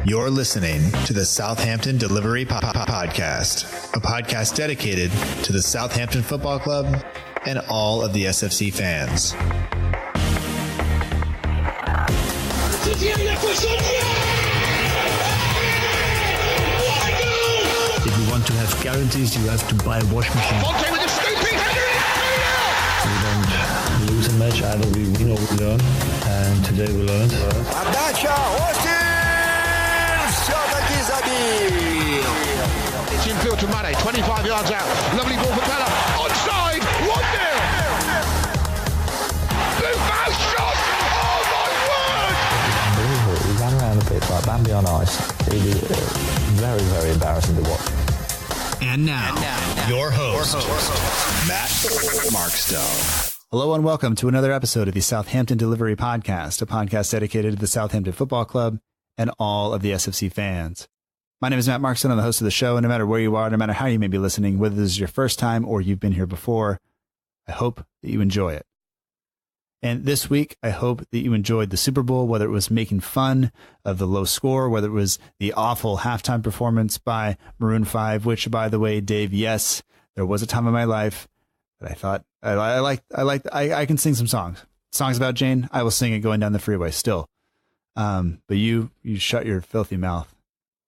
You're listening to the Southampton Delivery Podcast, a podcast dedicated to the Southampton Football Club and all of the SFC fans. If you want to have guarantees, you have to buy a wash machine. Fonte with a scooping header in! We don't lose a match, either we win or we learn. And today we learned. It's infield to Mane, 25 yards out. Lovely ball for Bella. Onside, 1-0! Blue fast shot! Oh my word! Unbelievable. We ran around the pitch like Bambi on ice. It was very, very embarrassing to watch. And now, your host, Matt Markstone. Hello and welcome to another episode of the Southampton Delivery Podcast, a podcast dedicated to the Southampton Football Club and all of the SFC fans. My name is Matt Markstone. I'm the host of the show, and no matter where you are, no matter how you may be listening, whether this is your first time or you've been here before, I hope that you enjoy it. And this week, I hope that you enjoyed the Super Bowl, whether it was making fun of the low score, whether it was the awful halftime performance by Maroon 5, which, by the way, Dave, yes, there was a time in my life that I thought I can sing some songs about Jane. I will sing it going down the freeway still. But you shut your filthy mouth.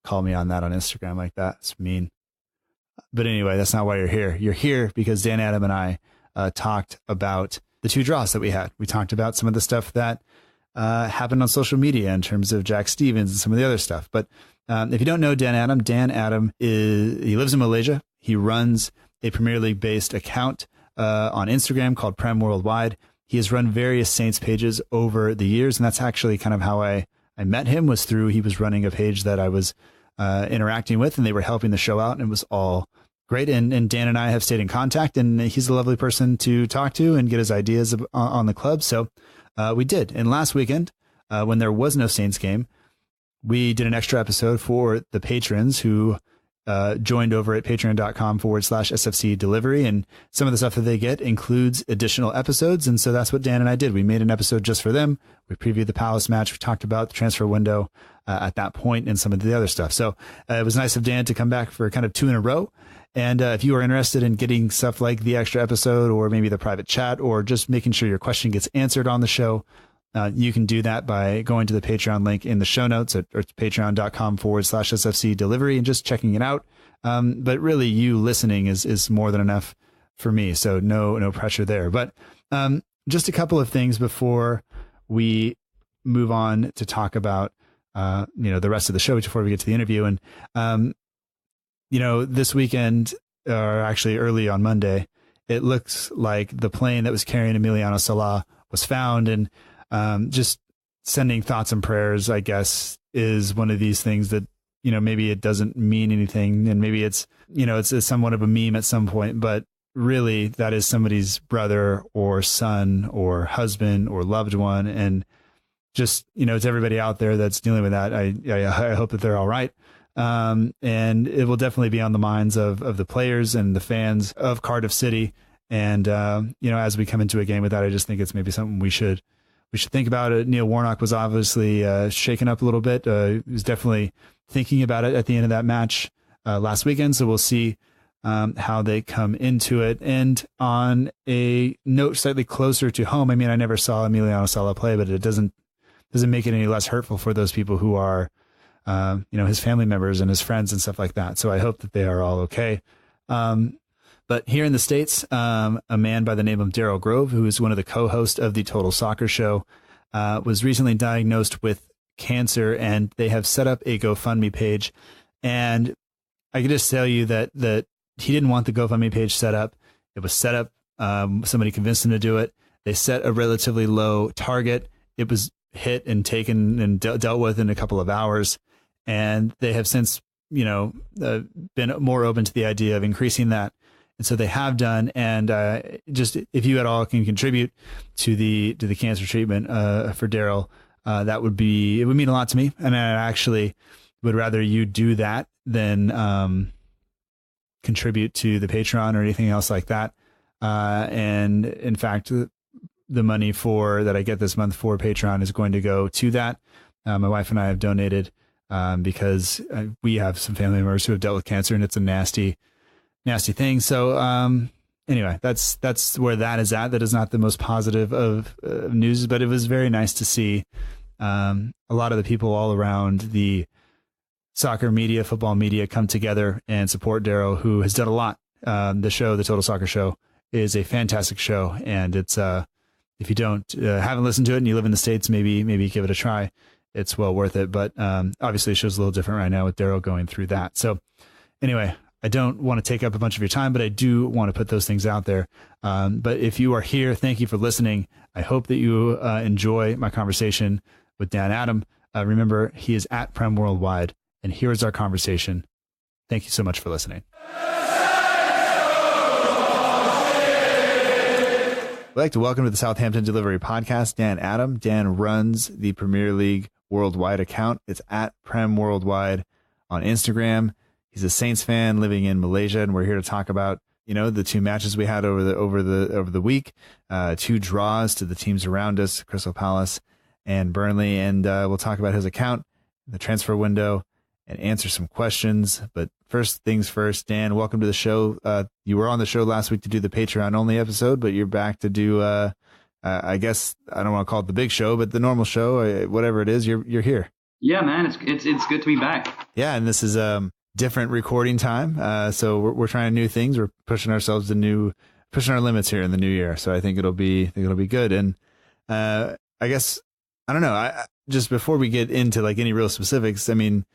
Call me on that on Instagram like that. It's mean. But anyway, that's not why you're here. You're here because Dan, Adam, and I talked about the two draws that we had. We talked about some of the stuff that happened on social media in terms of Jack Stevens and some of the other stuff. But if you don't know Dan Adam he lives in Malaysia. He runs a Premier League based account on Instagram called PremWorldWide. He has run various Saints pages over the years, and that's actually kind of how I met him, was through he was running a page that I was interacting with, and they were helping the show out, and it was all great. And Dan and I have stayed in contact, and he's a lovely person to talk to and get his ideas on the club. So we did. And last weekend, when there was no Saints game, we did an extra episode for the patrons who joined over at patreon.com/SFC delivery. And some of the stuff that they get includes additional episodes. And so that's what Dan and I did. We made an episode just for them. We previewed the Palace match. We talked about the transfer window at that point and some of the other stuff. So it was nice of Dan to come back for kind of two in a row. And if you are interested in getting stuff like the extra episode or maybe the private chat or just making sure your question gets answered on the show, you can do that by going to the Patreon link in the show notes at patreon.com/SFC delivery and just checking it out. But really, you listening is more than enough for me. So no pressure there. But just a couple of things before we move on to talk about the rest of the show before we get to the interview. And this weekend, or actually early on Monday, it looks like the plane that was carrying Emiliano Sala was found. And just sending thoughts and prayers, I guess, is one of these things that, maybe it doesn't mean anything, and maybe it's somewhat of a meme at some point, but really that is somebody's brother or son or husband or loved one. And just, it's everybody out there that's dealing with that. I hope that they're all right. And it will definitely be on the minds of the players and the fans of Cardiff City. And, as we come into a game with that, I just think it's maybe something we should think about it. Neil Warnock was obviously shaken up a little bit. He was definitely thinking about it at the end of that match last weekend. So we'll see how they come into it. And on a note slightly closer to home, I mean, I never saw Emiliano Sala play, but it doesn't make it any less hurtful for those people who are, his family members and his friends and stuff like that. So I hope that they are all okay. But here in the States, a man by the name of Daryl Grove, who is one of the co-hosts of the Total Soccer Show, was recently diagnosed with cancer, and they have set up a GoFundMe page. And I can just tell you that he didn't want the GoFundMe page set up. It was set up. Somebody convinced him to do it. They set a relatively low target. It was hit and taken and dealt with in a couple of hours. And they have since, been more open to the idea of increasing that. And so they have done. And just if you at all can contribute to the cancer treatment for Daryl, it would mean a lot to me. And I actually would rather you do that than contribute to the Patreon or anything else like that. And in fact, the money that I get this month for Patreon is going to go to that. My wife and I have donated because we have some family members who have dealt with cancer, and it's a nasty thing. So anyway, that's where that is at. That is not the most positive of news, but it was very nice to see a lot of the people all around the soccer media, football media, come together and support Daryl, who has done a lot. The show, the Total Soccer Show, is a fantastic show, and it's if you haven't listened to it and you live in the States, maybe give it a try. It's well worth it. But obviously, the show's a little different right now with Daryl going through that. So anyway, I don't want to take up a bunch of your time, but I do want to put those things out there. But if you are here, thank you for listening. I hope that you enjoy my conversation with Dan Adam. Remember, he is at PremWorldWide, and here is our conversation. Thank you so much for listening. I'd like to welcome to the Southampton Delivery Podcast, Dan Adam. Dan runs the Premier League Worldwide account. It's at PremWorldWide on Instagram. He's a Saints fan living in Malaysia, and we're here to talk about, the two matches we had over the week, 2 draws to the teams around us, Crystal Palace and Burnley, and we'll talk about his account, the transfer window, and answer some questions. But first things first, Dan, welcome to the show. You were on the show last week to do the Patreon only episode, but you're back to do, I guess, I don't want to call it the big show, but the normal show, whatever it is, you're here. Yeah, man, it's good to be back. Yeah, and this is different recording time. So we're trying new things. We're pushing ourselves to pushing our limits here in the new year. So I think it'll be good. And I guess, I don't know. Just before we get into like any real specifics, I mean,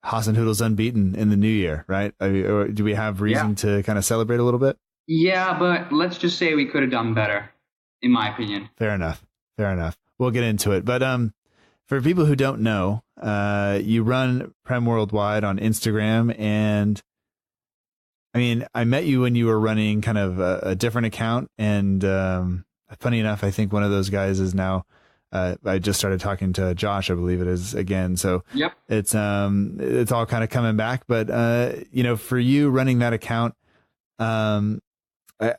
Hasenhüttl's unbeaten in the new year, right? Or do we have reason to kind of celebrate a little bit? Yeah, but let's just say we could have done better, in my opinion. Fair enough. We'll get into it. But for people who don't know, you run PremWorldWide on Instagram, and I mean, I met you when you were running kind of a different account, and funny enough, I think one of those guys is now. I just started talking to Josh, I believe it is, again. So yep. It's all kind of coming back. But, for you running that account, I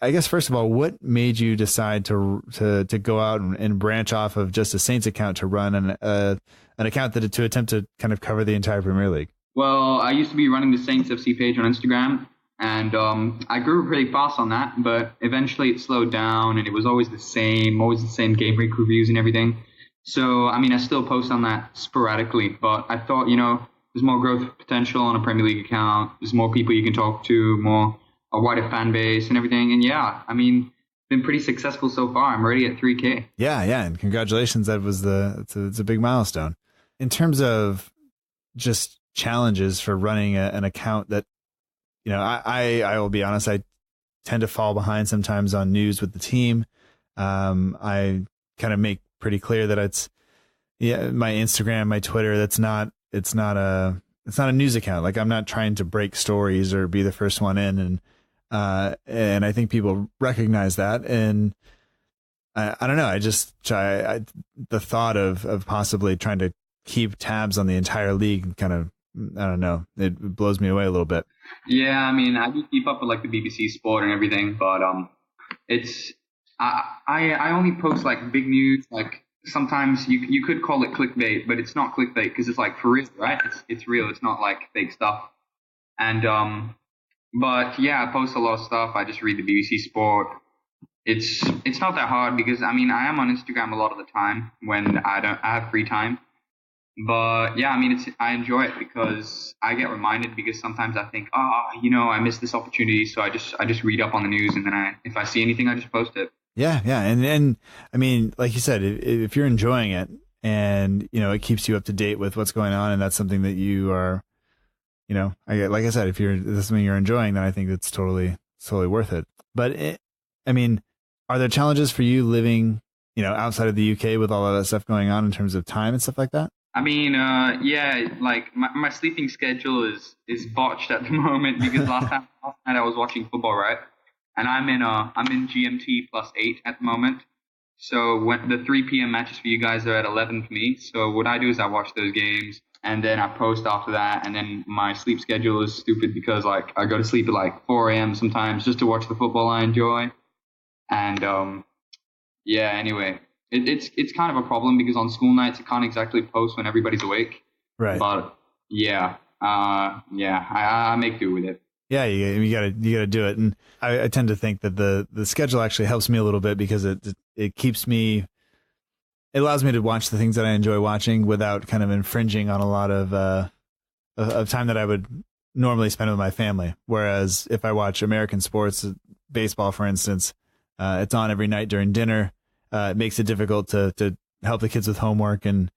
guess, first of all, what made you decide to go out and branch off of just a Saints account to run an account to attempt to kind of cover the entire Premier League? Well, I used to be running the Saints FC page on Instagram, and I grew pretty fast on that, but eventually it slowed down, and it was always the same game week reviews and everything. So, I mean, I still post on that sporadically, but I thought, there's more growth potential on a Premier League account. There's more people you can talk to, a wider fan base and everything. And yeah, I mean, been pretty successful so far. I'm already at 3K. Yeah. And congratulations. It's a big milestone. In terms of just challenges for running an account that, I will be honest, I tend to fall behind sometimes on news with the team. I kind of make pretty clear that it's my Instagram, my Twitter, it's not a news account. Like, I'm not trying to break stories or be the first one in. And I think people recognize that. And I don't know. I just the thought of possibly trying to keep tabs on the entire league kind of, I don't know, it blows me away a little bit. Yeah. I mean, I do keep up with like the BBC Sport and everything, but, I only post like big news. Like, sometimes you could call it clickbait, but it's not clickbait because it's like for real, right? It's real. It's not like fake stuff. And but yeah, I post a lot of stuff. I just read the BBC Sport. It's not that hard because I mean I am on Instagram a lot of the time when I have free time. But yeah, I mean I enjoy it because I get reminded because sometimes I think, I missed this opportunity, so I just read up on the news, and then if I see anything, I just post it. Yeah. And I mean, like you said, if you're enjoying it and, it keeps you up to date with what's going on, and that's something that you are, like I said, if that's something you're enjoying, then I think it's totally worth it. But I mean, are there challenges for you living, outside of the UK with all of that stuff going on in terms of time and stuff like that? I mean, yeah, like my sleeping schedule is botched at the moment because last night I was watching football, right? And I'm in GMT +8 at the moment. So when the 3 p.m. matches for you guys are at 11 for me. So what I do is I watch those games and then I post after that. And then my sleep schedule is stupid because like I go to sleep at like 4 a.m. sometimes just to watch the football I enjoy. And yeah, anyway, it's kind of a problem because on school nights I can't exactly post when everybody's awake. Right. But I make do with it. Yeah, you gotta do it, and I tend to think that the schedule actually helps me a little bit because it keeps me, it allows me to watch the things that I enjoy watching without kind of infringing on a lot of time that I would normally spend with my family. Whereas if I watch American sports, baseball for instance, it's on every night during dinner. It makes it difficult to help the kids with homework and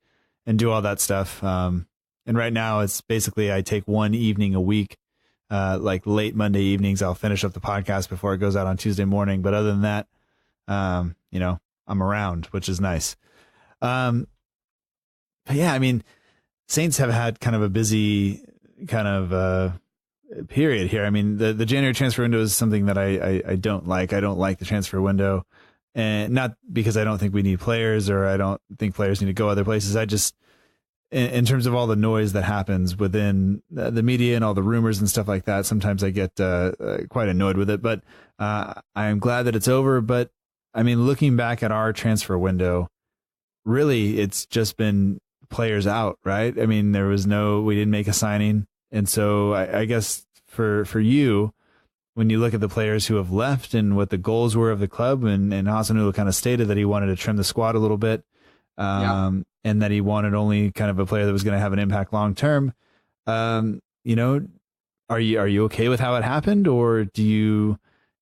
do all that stuff. And right now it's basically I take one evening a week. Like late Monday evenings, I'll finish up the podcast before it goes out on Tuesday morning. But other than that, I'm around, which is nice. But yeah, I mean, Saints have had kind of a busy kind of period here. I mean, the January transfer window is something that I don't like. I don't like the transfer window, and not because I don't think we need players or I don't think players need to go other places. I just, in terms of all the noise that happens within the media and all the rumors and stuff like that, sometimes I get quite annoyed with it. But I am glad that it's over. But I mean, looking back at our transfer window, really, it's just been players out, right? I mean, we didn't make a signing. And so I guess for you, when you look at the players who have left and what the goals were of the club, and Hasanulu kind of stated that he wanted to trim the squad a little bit. And that he wanted only kind of a player that was going to have an impact long term. Are you okay with how it happened, or do you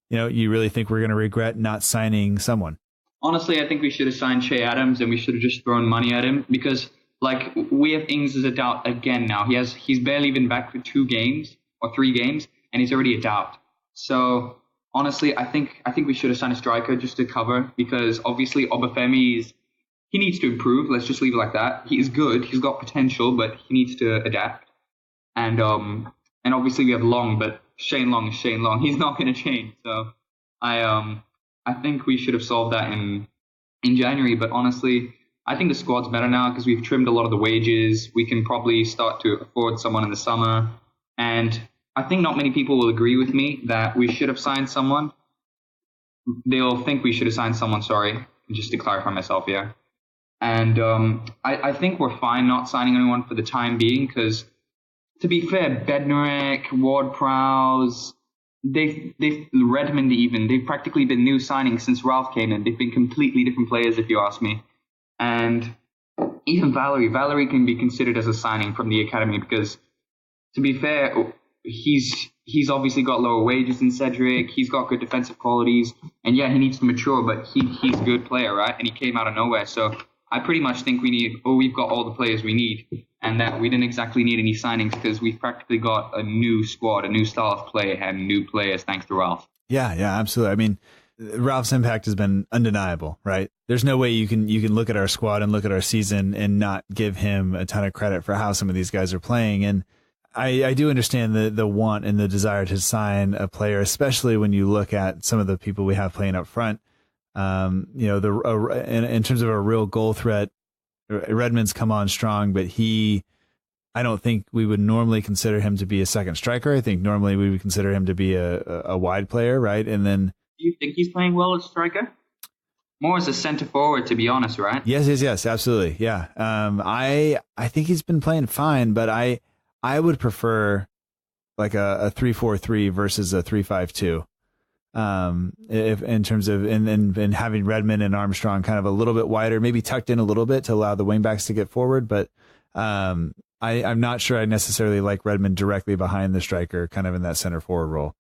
really think we're going to regret not signing someone? Honestly, I think we should have signed Che Adams and we should have just thrown money at him because, like, we have Ings as a doubt again now. He's barely been back for 2 games or 3 games, and he's already a doubt. So honestly, I think we should have signed a striker just to cover, because obviously Obafemi he needs to improve. Let's just leave it like that. He is good. He's got potential, but he needs to adapt. And obviously we have Long, but Shane Long is Shane Long. He's not going to change. So I think we should have solved that in January. But honestly, I think the squad's better now because we've trimmed a lot of the wages. We can probably start to afford someone in the summer. And I think not many people will agree with me that we should have signed someone. They'll think we should have signed someone, sorry, just to clarify myself, yeah. And I think we're fine not signing anyone for the time being because, to be fair, Bednarek, Ward-Prowse, Redmond even, they've practically been new signings since Ralph came in. They've been completely different players, if you ask me. And even Valerie can be considered as a signing from the academy because, to be fair, he's obviously got lower wages than Cedric. He's got good defensive qualities. And yeah, he needs to mature, but he's a good player, right? And he came out of nowhere. So I pretty much think we've got all the players we need, and that we didn't exactly need any signings because we've practically got a new squad, a new style of play, and new players thanks to Ralph. Yeah, absolutely. I mean, Ralph's impact has been undeniable, right? There's no way you can look at our squad and look at our season and not give him a ton of credit for how some of these guys are playing. And I do understand the want and the desire to sign a player, especially when you look at some of the people we have playing up front. In terms of a real goal threat, Redmond's come on strong, but I don't think we would normally consider him to be a second striker. I think normally we would consider him to be a wide player, right? And then, do you think he's playing well as striker? More as a center forward, to be honest, right? Yes, absolutely, yeah. I think he's been playing fine, but I would prefer like a 3-4-3 versus a 3-5-2. If in terms of and having Redmond and Armstrong kind of a little bit wider, maybe tucked in a little bit to allow the wingbacks to get forward, but I'm not sure I necessarily like Redmond directly behind the striker, kind of in that center forward role.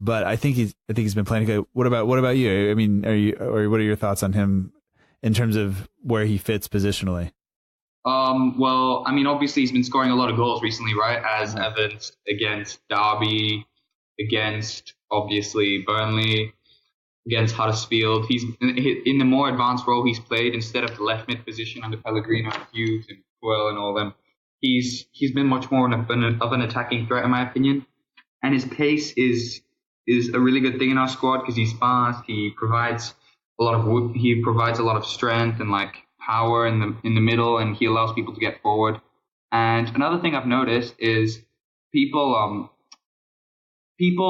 But I think he's been playing good. What about you? I mean, what are your thoughts on him in terms of where he fits positionally? Well, I mean, obviously he's been scoring a lot of goals recently, right? As evidenced against Derby, against obviously Burnley, against Huddersfield. He's in the more advanced role he's played instead of the left mid position under Pellegrino and Hughes and Coyle and all them. He's been much more of an attacking threat, in my opinion. And his pace is a really good thing in our squad because he's fast. He provides a lot of strength and like power in the middle, and he allows people to get forward. And another thing I've noticed is people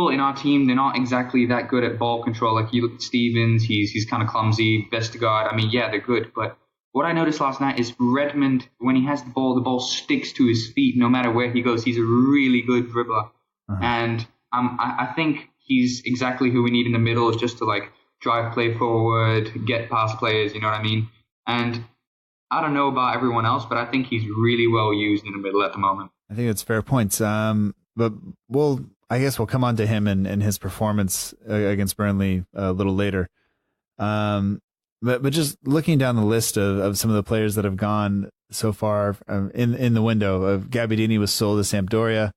in our team, they're not exactly that good at ball control. Like you look at Stevens, he's kind of clumsy. Vestergaard, I mean, yeah, they're good, but what I noticed last night is Redmond, when he has the ball sticks to his feet no matter where he goes. He's a really good dribbler. And I think he's exactly who we need in the middle, is just to like drive play forward, get past players, you know what I mean? And I don't know about everyone else, but I think he's really well used in the middle at the moment. I think it's fair points. But I guess we'll come on to him and his performance against Burnley a little later. But just looking down the list of some of the players that have gone so far in the window, of Gabbiadini was sold to Sampdoria.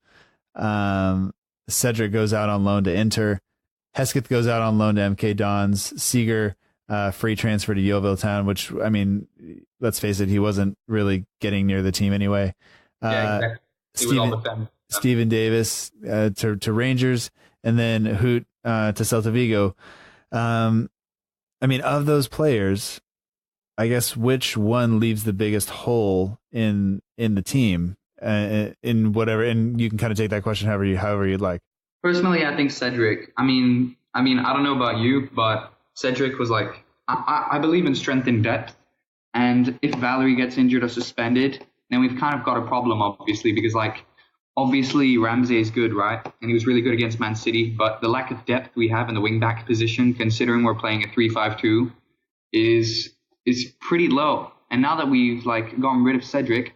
Cedric goes out on loan to Inter. Hesketh goes out on loan to MK Dons. Seeger, free transfer to Yeovil Town, which, I mean, let's face it, he wasn't really getting near the team anyway. Yeah, exactly. Stephen Davis to Rangers, and then Hoot to Celta Vigo. I mean, of those players, I guess which one leaves the biggest hole in the team, in whatever, and you can kind of take that question however you'd like. Personally, I think Cedric. I mean, I don't know about you, but Cedric was like, I believe in strength in depth, and if Valerie gets injured or suspended, then we've kind of got a problem, obviously, because like, obviously Ramsey is good, right? And he was really good against Man City, but the lack of depth we have in the wing-back position, considering we're playing a 3-5-2, is pretty low. And now that we've like gotten rid of Cedric,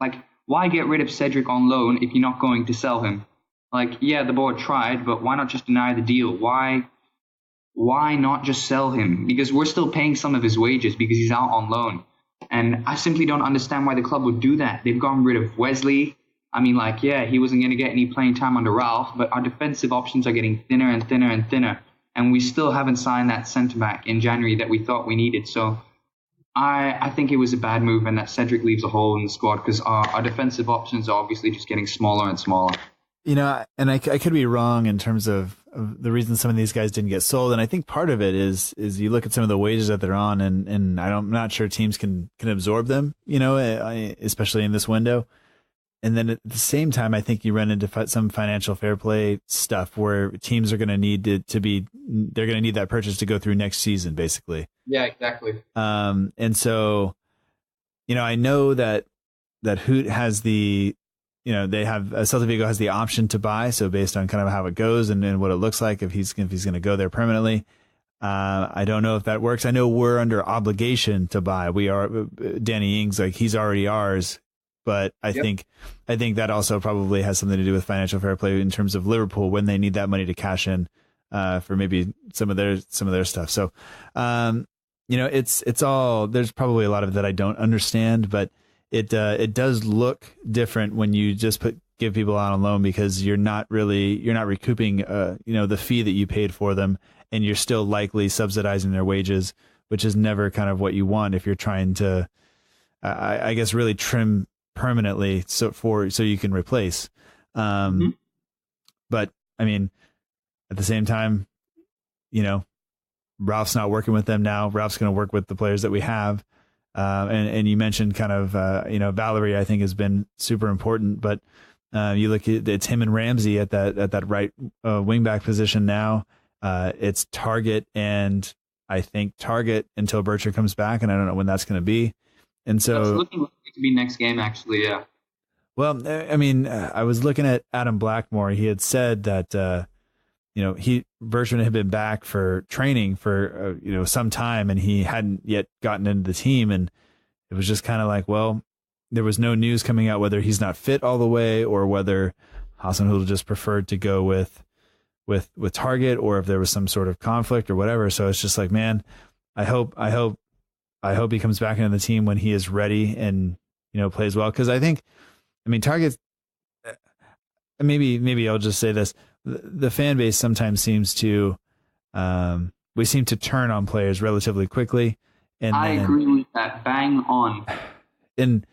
like, why get rid of Cedric on loan if you're not going to sell him? Like, yeah, the board tried, but why not just deny the deal? Why not just sell him? Because we're still paying some of his wages because he's out on loan. And I simply don't understand why the club would do that. They've gotten rid of Wesley. I mean, like, yeah, he wasn't going to get any playing time under Ralph, but our defensive options are getting thinner and thinner and thinner. And we still haven't signed that centre-back in January that we thought we needed. So I think it was a bad move, and that Cedric leaves a hole in the squad because our defensive options are obviously just getting smaller and smaller. You know, and I could be wrong in terms of the reason some of these guys didn't get sold. And I think part of it is you look at some of the wages that they're on, and I'm not sure teams can absorb them, you know, especially in this window. And then at the same time, I think you run into some financial fair play stuff where teams are going to need they're going to need that purchase to go through next season, basically. Yeah, exactly. And so, you know, I know that Hoot has they have Celta Vigo has the option to buy. So based on kind of how it goes and what it looks like, if he's going to go there permanently, I don't know if that works. I know we're under obligation to buy. We are Danny Ings, like he's already ours. But I think that also probably has something to do with financial fair play in terms of Liverpool when they need that money to cash in for maybe some of their stuff. So, you know, it's all, there's probably a lot of it that I don't understand, but it does look different when you just give people out on loan because you're not recouping the fee that you paid for them, and you're still likely subsidizing their wages, which is never kind of what you want if you're trying to, I guess, really trim permanently so you can replace. But I mean, at the same time, you know, Ralph's not working with them now. Ralph's going to work with the players that we have. And you mentioned kind of, Valerie, I think has been super important, but you look at it's him and Ramsey at that right wing back position now. It's Target, and I think Target until Bercher comes back, and I don't know when that's going to be. And so it's looking like it to be next game, actually. Yeah. Well, I mean, I was looking at Adam Blackmore. He had said that, Bertrand had been back for training for, some time, and he hadn't yet gotten into the team. And it was just kind of like, well, there was no news coming out whether he's not fit all the way or whether Hasenhüttl just preferred to go with Target, or if there was some sort of conflict or whatever. So it's just like, man, I hope he comes back into the team when he is ready and, plays well. Cause Target, maybe I'll just say this. The fan base sometimes seems to, we seem to turn on players relatively quickly. And I agree with that. Bang on. And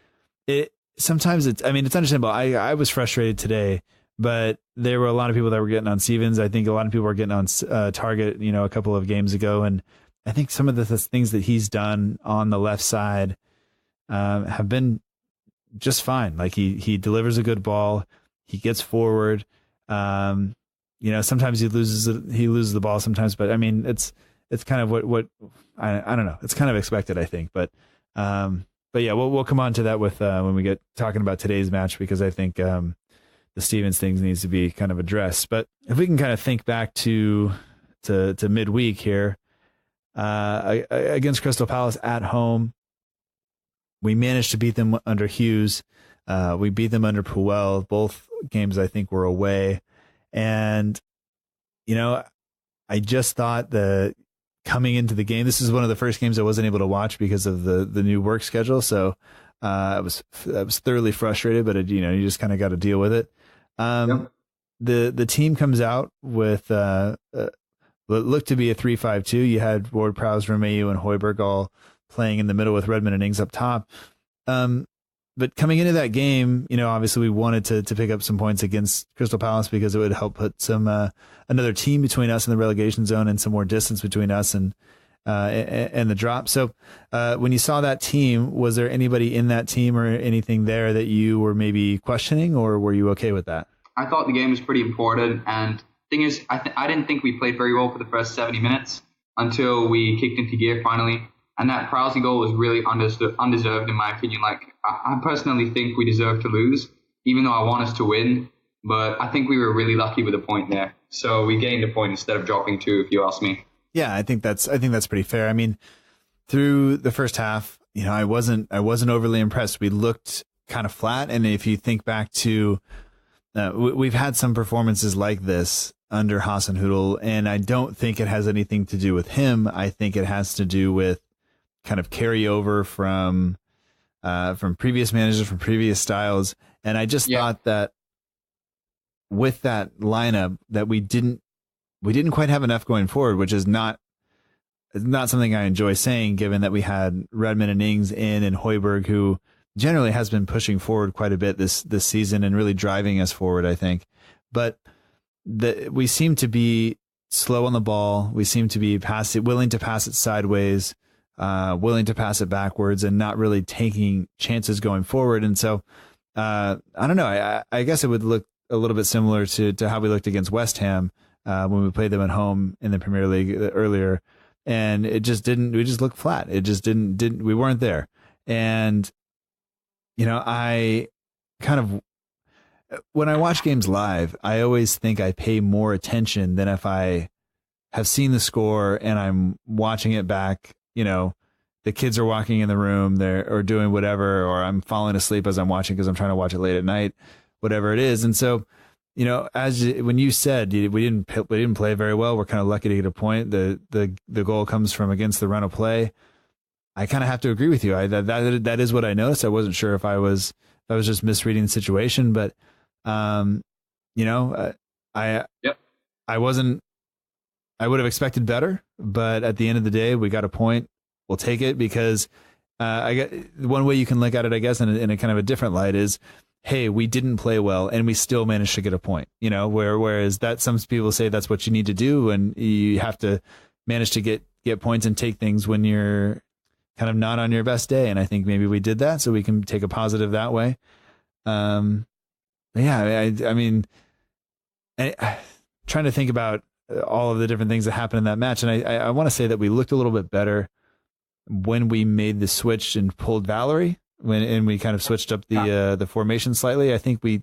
sometimes it's understandable. I was frustrated today, but there were a lot of people that were getting on Stevens. I think a lot of people were getting on Target, a couple of games ago. And I think some of the things that he's done on the left side have been just fine. Like he delivers a good ball. He gets forward. Sometimes he loses the ball sometimes, but it's kind of what I don't know. It's kind of expected, I think. But But yeah, we'll come on to that with when we get talking about today's match, because I think the Stevens things needs to be kind of addressed. But if we can kind of think back to midweek here, against Crystal Palace at home, we managed to beat them under Hughes. We beat them under Puel. Both games, I think, were away. And, I just thought that coming into the game, this is one of the first games I wasn't able to watch because of the new work schedule. So I was thoroughly frustrated, but you just kind of got to deal with it. Yep. The team comes out with what looked to be a 3-5-2. You had Ward-Prowse, Romeu, and Højbjerg all playing in the middle with Redmond and Ings up top. But coming into that game, obviously we wanted to pick up some points against Crystal Palace because it would help put some another team between us and the relegation zone and some more distance between us and the drop. So when you saw that team, was there anybody in that team or anything there that you were maybe questioning, or were you okay with that? I thought the game was pretty important, and thing is, I didn't think we played very well for the first 70 minutes until we kicked into gear finally. And that Prowse goal was really undeserved in my opinion. Like, I personally think we deserve to lose, even though I want us to win. But I think we were really lucky with a point there. So we gained a point instead of dropping 2, if you ask me. Yeah, I think that's pretty fair. I mean, through the first half, I wasn't overly impressed. We looked kind of flat, and if you think back to, we've had some performances like this under Hasenhüttl, and I don't think it has anything to do with him. I think it has to do with kind of carryover from previous managers, from previous styles. And I just thought that with that lineup that we didn't quite have enough going forward, which is not something I enjoy saying, given that we had Redmond and Ings in, and Højbjerg, who generally has been pushing forward quite a bit this season and really driving us forward, I think. But we seem to be slow on the ball. We seem to be willing to pass it sideways, willing to pass it backwards, and not really taking chances going forward. And so, I don't know. I guess it would look a little bit similar to how we looked against West Ham when we played them at home in the Premier League earlier. And it just didn't. We just looked flat. It just didn't. We weren't there. And I kind of, when I watch games live, I always think I pay more attention than if I have seen the score and I'm watching it back. The kids are walking in the room or doing whatever, or I'm falling asleep as I'm watching because I'm trying to watch it late at night, whatever it is. And so, when you said we didn't play very well, we're kind of lucky to get a point. The goal comes from against the run of play. I kind of have to agree with you. That is what I noticed. I wasn't sure if I was just misreading the situation, but I wasn't. I would have expected better, but at the end of the day, we got a point. We'll take it, because I get one way you can look at it, I guess, in a kind of a different light is, hey, we didn't play well and we still managed to get a point. Whereas that some people say that's what you need to do, and you have to manage to get points and take things when you're kind of not on your best day. And I think maybe we did that, so we can take a positive that way. I mean, trying to think about all of the different things that happened in that match. And I want to say that we looked a little bit better when we made the switch and pulled Valerie, and we kind of switched up the formation slightly. I think we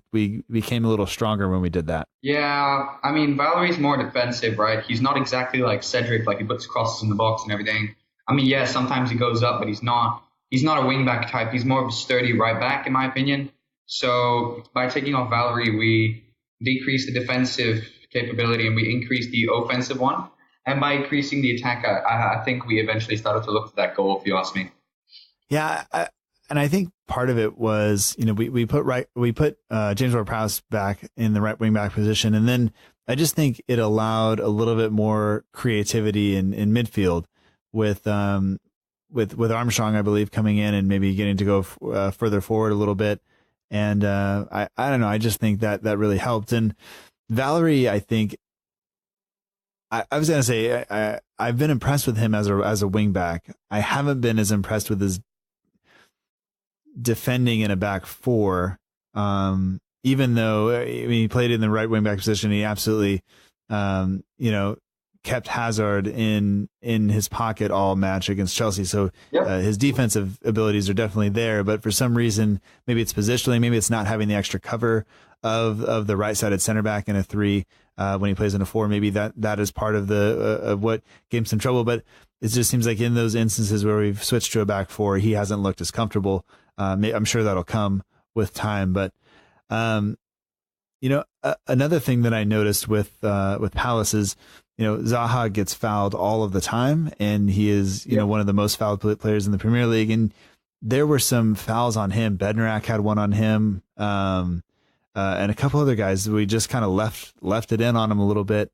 became a little stronger when we did that. Yeah, I mean, Valerie's more defensive, right? He's not exactly like Cedric, like he puts crosses in the box and everything. I mean, yeah, sometimes he goes up, but he's not a wing back type. He's more of a sturdy right back, in my opinion. So by taking off Valerie, we decrease the defensive capability and we increase the offensive one. And by increasing the attack, I think we eventually started to look for that goal, if you ask me. Yeah, and I think part of it was, we put James Ward-Prowse back in the right wing back position, and then I just think it allowed a little bit more creativity in midfield with Armstrong, I believe, coming in and maybe getting to go further forward a little bit. And I don't know, I just think that really helped. And Valerie, I think, I was going to say, I've been impressed with him as a wing back. I haven't been as impressed with his defending in a back four, even though he played in the right wing back position. He absolutely, kept Hazard in his pocket all match against Chelsea. So his defensive abilities are definitely there, but for some reason, maybe it's positionally, maybe it's not having the extra cover of the right-sided center back in a 3 when he plays in a 4. Maybe that is part of the of what gave him some trouble. But it just seems like in those instances where we've switched to a back 4, he hasn't looked as comfortable. I'm sure that'll come with time, but another thing that I noticed with Palace is, Zaha gets fouled all of the time, and he is, one of the most fouled players in the Premier League. And there were some fouls on him. Bednarak had one on him, and a couple other guys. We just kind of left it in on him a little bit,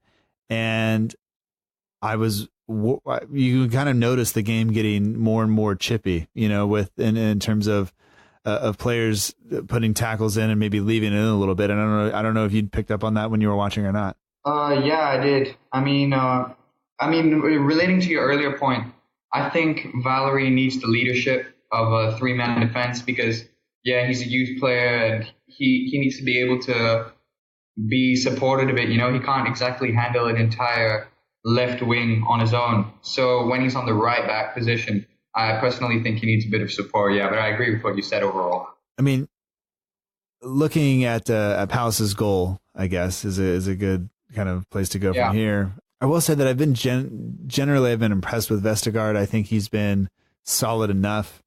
and you kind of notice the game getting more and more chippy, in terms of players putting tackles in and maybe leaving it in a little bit. And I don't know if you'd picked up on that when you were watching or not. Yeah, I did. I mean, relating to your earlier point, I think Valerie needs the leadership of a 3-man defense because, he's a youth player and he needs to be able to be supported a bit. He can't exactly handle an entire left wing on his own. So when he's on the right back position, I personally think he needs a bit of support. Yeah, but I agree with what you said overall. I mean, looking at Palace's goal, I guess, is a good kind of place to go from here. I will say that I've been generally impressed with Vestergaard. I think he's been solid enough.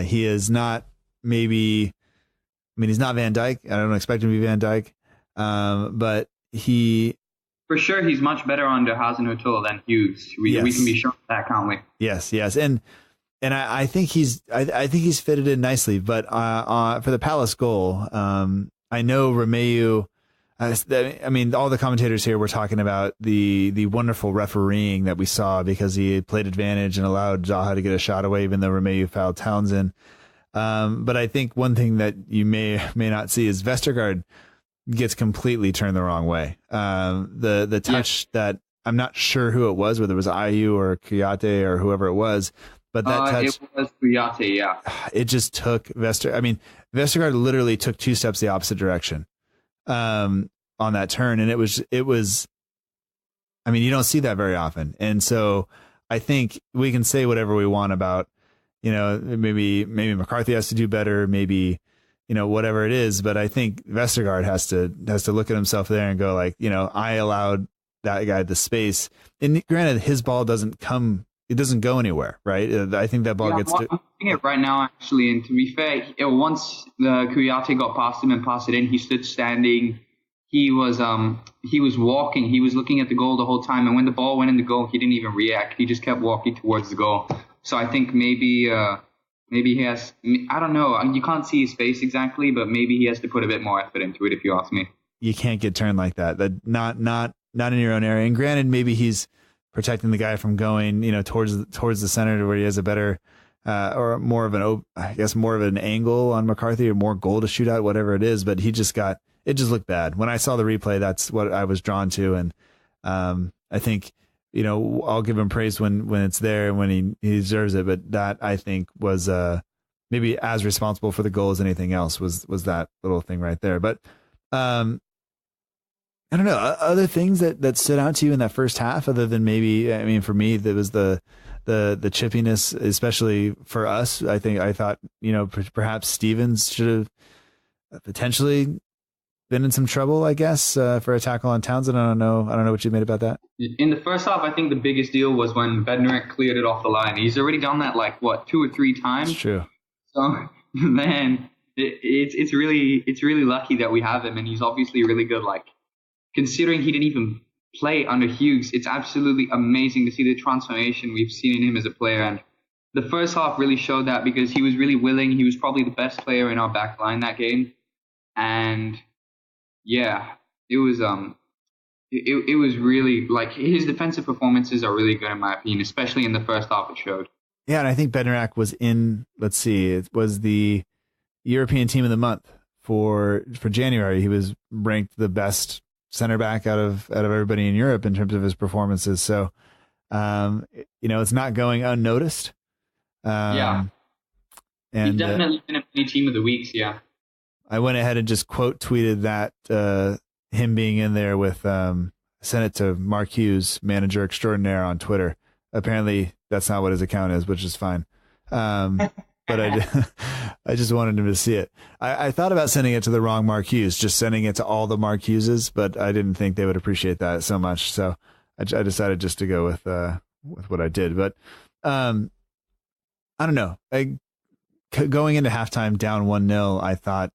He is not he's not Van Dijk. I don't expect him to be Van Dijk, but for sure he's much better under Hasenhüttl than Hughes. We can be sure of that, can't we? Yes, and I think he's fitted in nicely. But for the Palace goal, I know Romeu. I mean, all the commentators here were talking about the wonderful refereeing that we saw because he played advantage and allowed Zaha to get a shot away, even though Romeu fouled Townsend. But I think one thing that you may not see is Vestergaard gets completely turned the wrong way. The touch that I'm not sure who it was, whether it was Ayew or Kouyaté or whoever it was, but that touch, it was Kouyaté. Yeah, it just took Vestergaard literally took 2 steps the opposite direction on that turn, and it was. I mean, you don't see that very often, and so I think we can say whatever we want about, maybe McCarthy has to do better, maybe. Whatever it is, but I think Vestergaard has to look at himself there and go like, I allowed that guy the space. And granted, his ball doesn't go anywhere, right? I think that ball gets to. I'm seeing it right now, actually. And to be fair, once the Kouyaté got past him and passed it in, he stood standing. He was walking. He was looking at the goal the whole time. And when the ball went in the goal, he didn't even react. He just kept walking towards the goal. So I think maybe he has, I don't know, you can't see his face exactly, but maybe he has to put a bit more effort into it, if you ask me. You can't get turned like that. Not in your own area. And granted, maybe he's protecting the guy from going, towards the center to where he has a better, or more of an angle on McCarthy or more goal to shoot at, whatever it is. But it just looked bad. When I saw the replay, that's what I was drawn to. And I think, I'll give him praise when it's there and when he deserves it. But that, I think, was maybe as responsible for the goal as anything else was that little thing right there. But I don't know, other things that stood out to you in that first half, other than maybe, for me, there was the chippiness, especially for us. I thought, perhaps Stevens should have potentially been in some trouble, I guess, for a tackle on Townsend. I don't know what you made about that. In the first half, I think the biggest deal was when Bednarik cleared it off the line. He's already done that 2 or 3 times. It's true. So, man, it's really lucky that we have him, and he's obviously really good. Considering he didn't even play under Hughes, it's absolutely amazing to see the transformation we've seen in him as a player. And the first half really showed that because he was really willing. He was probably the best player in our back line that game, and yeah, it was really his defensive performances are really good in my opinion, especially in the first half. It showed. Yeah, and I think Bednarak was in. Let's see, it was the European Team of the Month for January. He was ranked the best center back out of everybody in Europe in terms of his performances. So, it's not going unnoticed. And he's definitely been a team of the weeks. Yeah. I went ahead and just quote tweeted that him being in there with sent it to Mark Hughes, manager extraordinaire on Twitter. Apparently that's not what his account is, which is fine. But I just wanted him to see it. I thought about sending it to the wrong Mark Hughes, just sending it to all the Mark Hugheses, but I didn't think they would appreciate that so much. So I decided just to go with what I did. But I don't know. Going into halftime down 1-0, I thought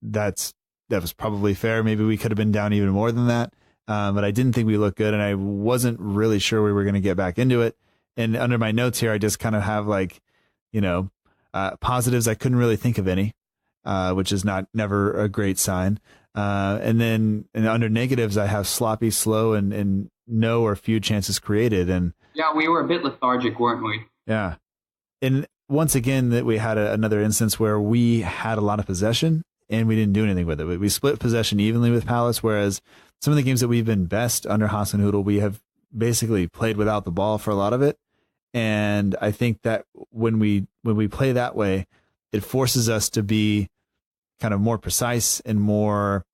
that was probably fair. Maybe we could have been down even more than that. But I didn't think we looked good, and I wasn't really sure we were going to get back into it. And under my notes here, I just kind of have positives. I couldn't really think of any, which is never a great sign. And then under negatives, I have sloppy, slow, and no or few chances created. And yeah, we were a bit lethargic, weren't we? Yeah. And once again, that we had another instance where we had a lot of possession and we didn't do anything with it. We split possession evenly with Palace, whereas some of the games that we've been best under Hasenhüttl, we have basically played without the ball for a lot of it. And I think that when we play that way, it forces us to be kind of more precise and more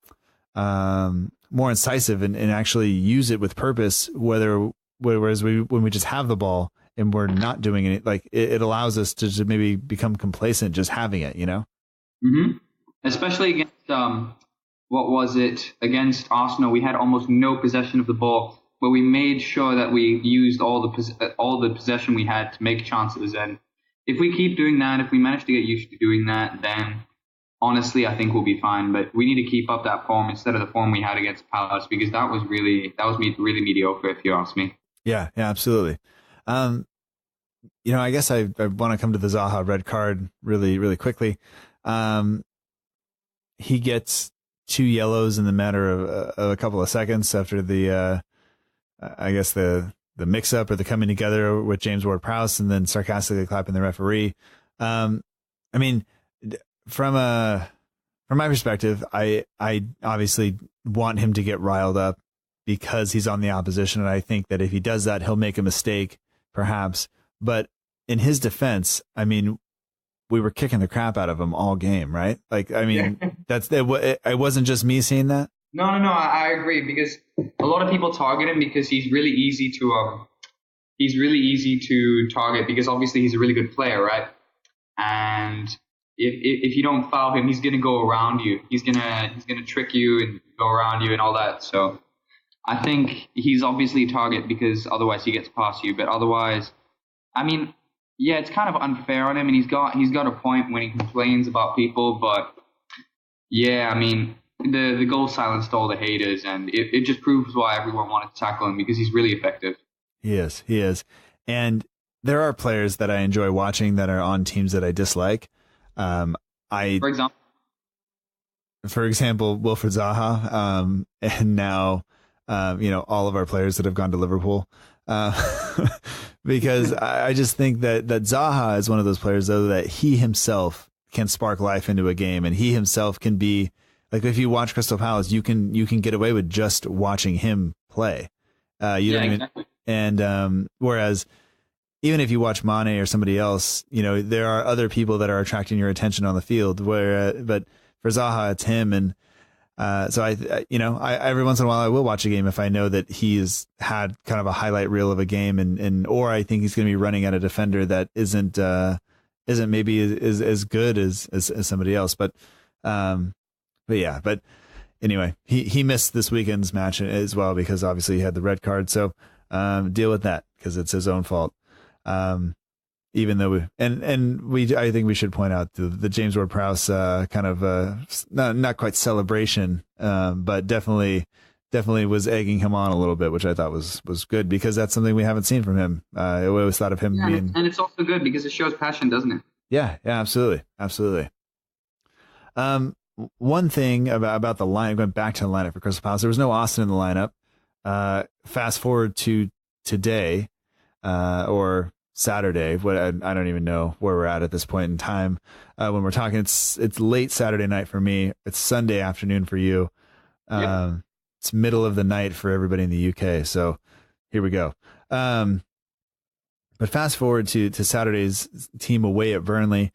incisive and actually use it with purpose. Whereas when we just have the ball and we're not doing it, like it allows us to maybe become complacent just having it, Mm-hmm. Especially against against Arsenal, we had almost no possession of the ball, but we made sure that we used all the possession we had to make chances. And if we keep doing that, if we manage to get used to doing that, then honestly, I think we'll be fine. But we need to keep up that form instead of the form we had against Palace, because that was really mediocre, if you ask me. Yeah, absolutely. I guess I want to come to the Zaha red card really, really quickly. He gets 2 yellows in the matter of a couple of seconds after the mix up or the coming together with James Ward-Prowse and then sarcastically clapping the referee. From my perspective, I obviously want him to get riled up because he's on the opposition. And I think that if he does that, he'll make a mistake perhaps. But in his defense, we were kicking the crap out of him all game, right? It wasn't just me seeing that. No, I agree, because a lot of people target him because he's really easy to target because obviously he's a really good player, right? And if you don't foul him, he's gonna go around you. He's gonna trick you and go around you and all that. So I think he's obviously a target because otherwise he gets past you. But otherwise, it's kind of unfair on him, and he's got a point when he complains about people. But yeah, the goal silenced all the haters, and it just proves why everyone wanted to tackle him, because he's really effective. He is. And there are players that I enjoy watching that are on teams that I dislike. For example, Wilfried Zaha, and now, all of our players that have gone to Liverpool. Because I just think that Zaha is one of those players, though, that he himself can spark life into a game, and he himself can be like, if you watch Crystal Palace, you can get away with just watching him play. Exactly. And whereas even if you watch Mane or somebody else, there are other people that are attracting your attention on the field. But for Zaha, it's him, and so I every once in a while I will watch a game if I know that he's had kind of a highlight reel of a game, or I think he's going to be running at a defender that isn't maybe as good as somebody else. But anyway, he missed this weekend's match as well because obviously he had the red card. So deal with that because it's his own fault. Even though I think we should point out the James Ward-Prowse kind of not quite celebration, but definitely was egging him on a little bit, which I thought was good because that's something we haven't seen from him. I always thought of him being, and it's also good because it shows passion, doesn't it? Yeah, absolutely. One thing about the line, going back to the lineup for Crystal Palace, there was no Austin in the lineup. Fast forward to today, or Saturday, I don't even know where we're at this point in time. When we're talking, it's late Saturday night for me. It's Sunday afternoon for you. It's middle of the night for everybody in the UK. So here we go. But fast forward to Saturday's team away at Burnley.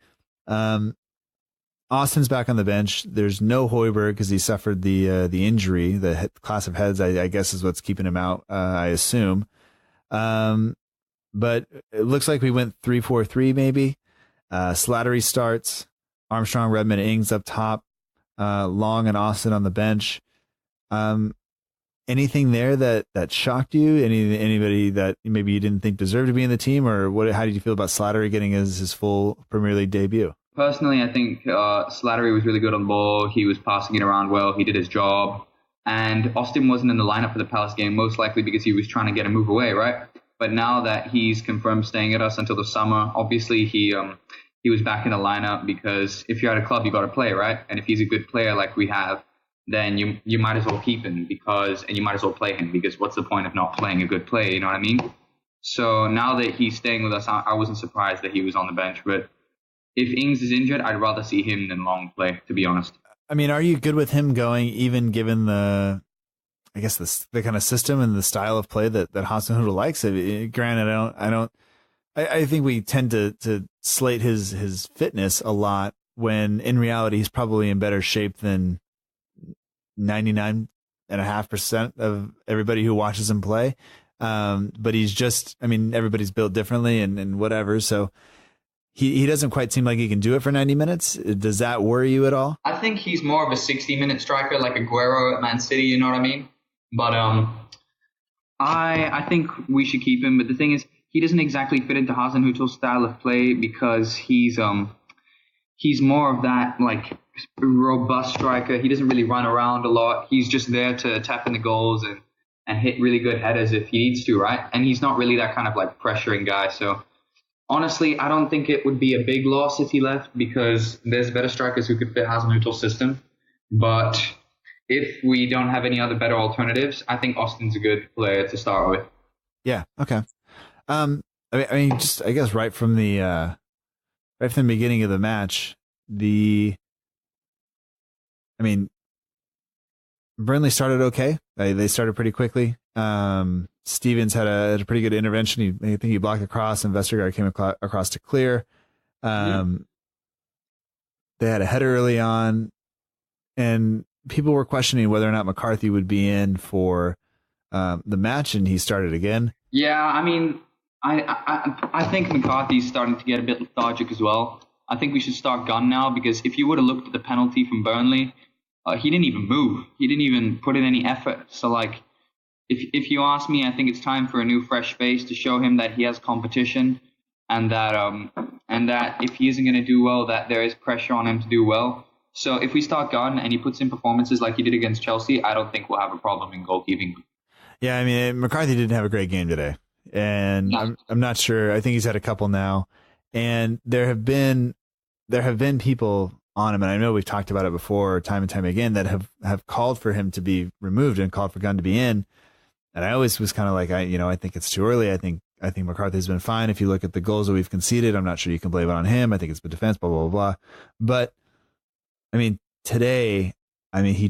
Austin's back on the bench. There's no Højbjerg because he suffered the injury. The class of heads, I guess, is what's keeping him out, I assume. But it looks like we went 3-4-3 maybe. Slattery starts. Armstrong, Redmond, Ings up top. Long and Austin on the bench. Anything there that shocked you? Anybody that maybe you didn't think deserved to be in the team, or what? How did you feel about Slattery getting his full Premier League debut? Personally, I think Slattery was really good on the ball. He was passing it around well. He did his job. And Austin wasn't in the lineup for the Palace game, most likely because he was trying to get a move away, right? But now that he's confirmed staying at us until the summer, obviously he was back in the lineup because if you're at a club, you got to play, right? And if he's a good player like we have, then you might as well keep him and you might as well play him because what's the point of not playing a good player, you know what I mean? So now that he's staying with us, I wasn't surprised that he was on the bench, but if Ings is injured, I'd rather see him than Long play, to be honest. I mean, are you good with him going, even given the kind of system and the style of play that Hasenhüttl likes? Granted, I think we tend to slate his fitness a lot when in reality he's probably in better shape than 99.5% of everybody who watches him play. But he's just, I mean, everybody's built differently and whatever. So he doesn't quite seem like he can do it for 90 minutes. Does that worry you at all? I think he's more of a 60-minute striker like Aguero at Man City, you know what I mean? But I think we should keep him. But the thing is, he doesn't exactly fit into Hasenhüttl's style of play because he's more of that like robust striker. He doesn't really run around a lot. He's just there to tap in the goals and hit really good headers if he needs to, right? And he's not really that kind of like pressuring guy. So honestly, I don't think it would be a big loss if he left because there's better strikers who could fit Hasenhüttl's system. But if we don't have any other better alternatives, I think Austin's a good player to start with. Yeah. Okay. I mean, just I guess right from the beginning of the match, Burnley started okay. They started pretty quickly. Stevens had a pretty good intervention. I think he blocked a cross, and Vestergaard came across to clear. They had a header early on, and people were questioning whether or not McCarthy would be in for the match, and he started again. Yeah, I mean, I think McCarthy's starting to get a bit lethargic as well. I think we should start Gunn now because if you would have looked at the penalty from Burnley, he didn't even move. He didn't even put in any effort. So, like, if you ask me, I think it's time for a new, fresh face to show him that he has competition and that if he isn't going to do well, that there is pressure on him to do well. So if we start Gunn and he puts in performances like he did against Chelsea, I don't think we'll have a problem in goalkeeping. Yeah, I mean, McCarthy didn't have a great game today. And no. I'm not sure. I think he's had a couple now. And there have been people on him, and I know we've talked about it before time and time again, that have called for him to be removed and called for Gunn to be in. And I always was kind of like, I think it's too early. I think McCarthy's been fine. If you look at the goals that we've conceded, I'm not sure you can blame it on him. I think it's the defense, blah, blah, blah, blah. But I mean, today, he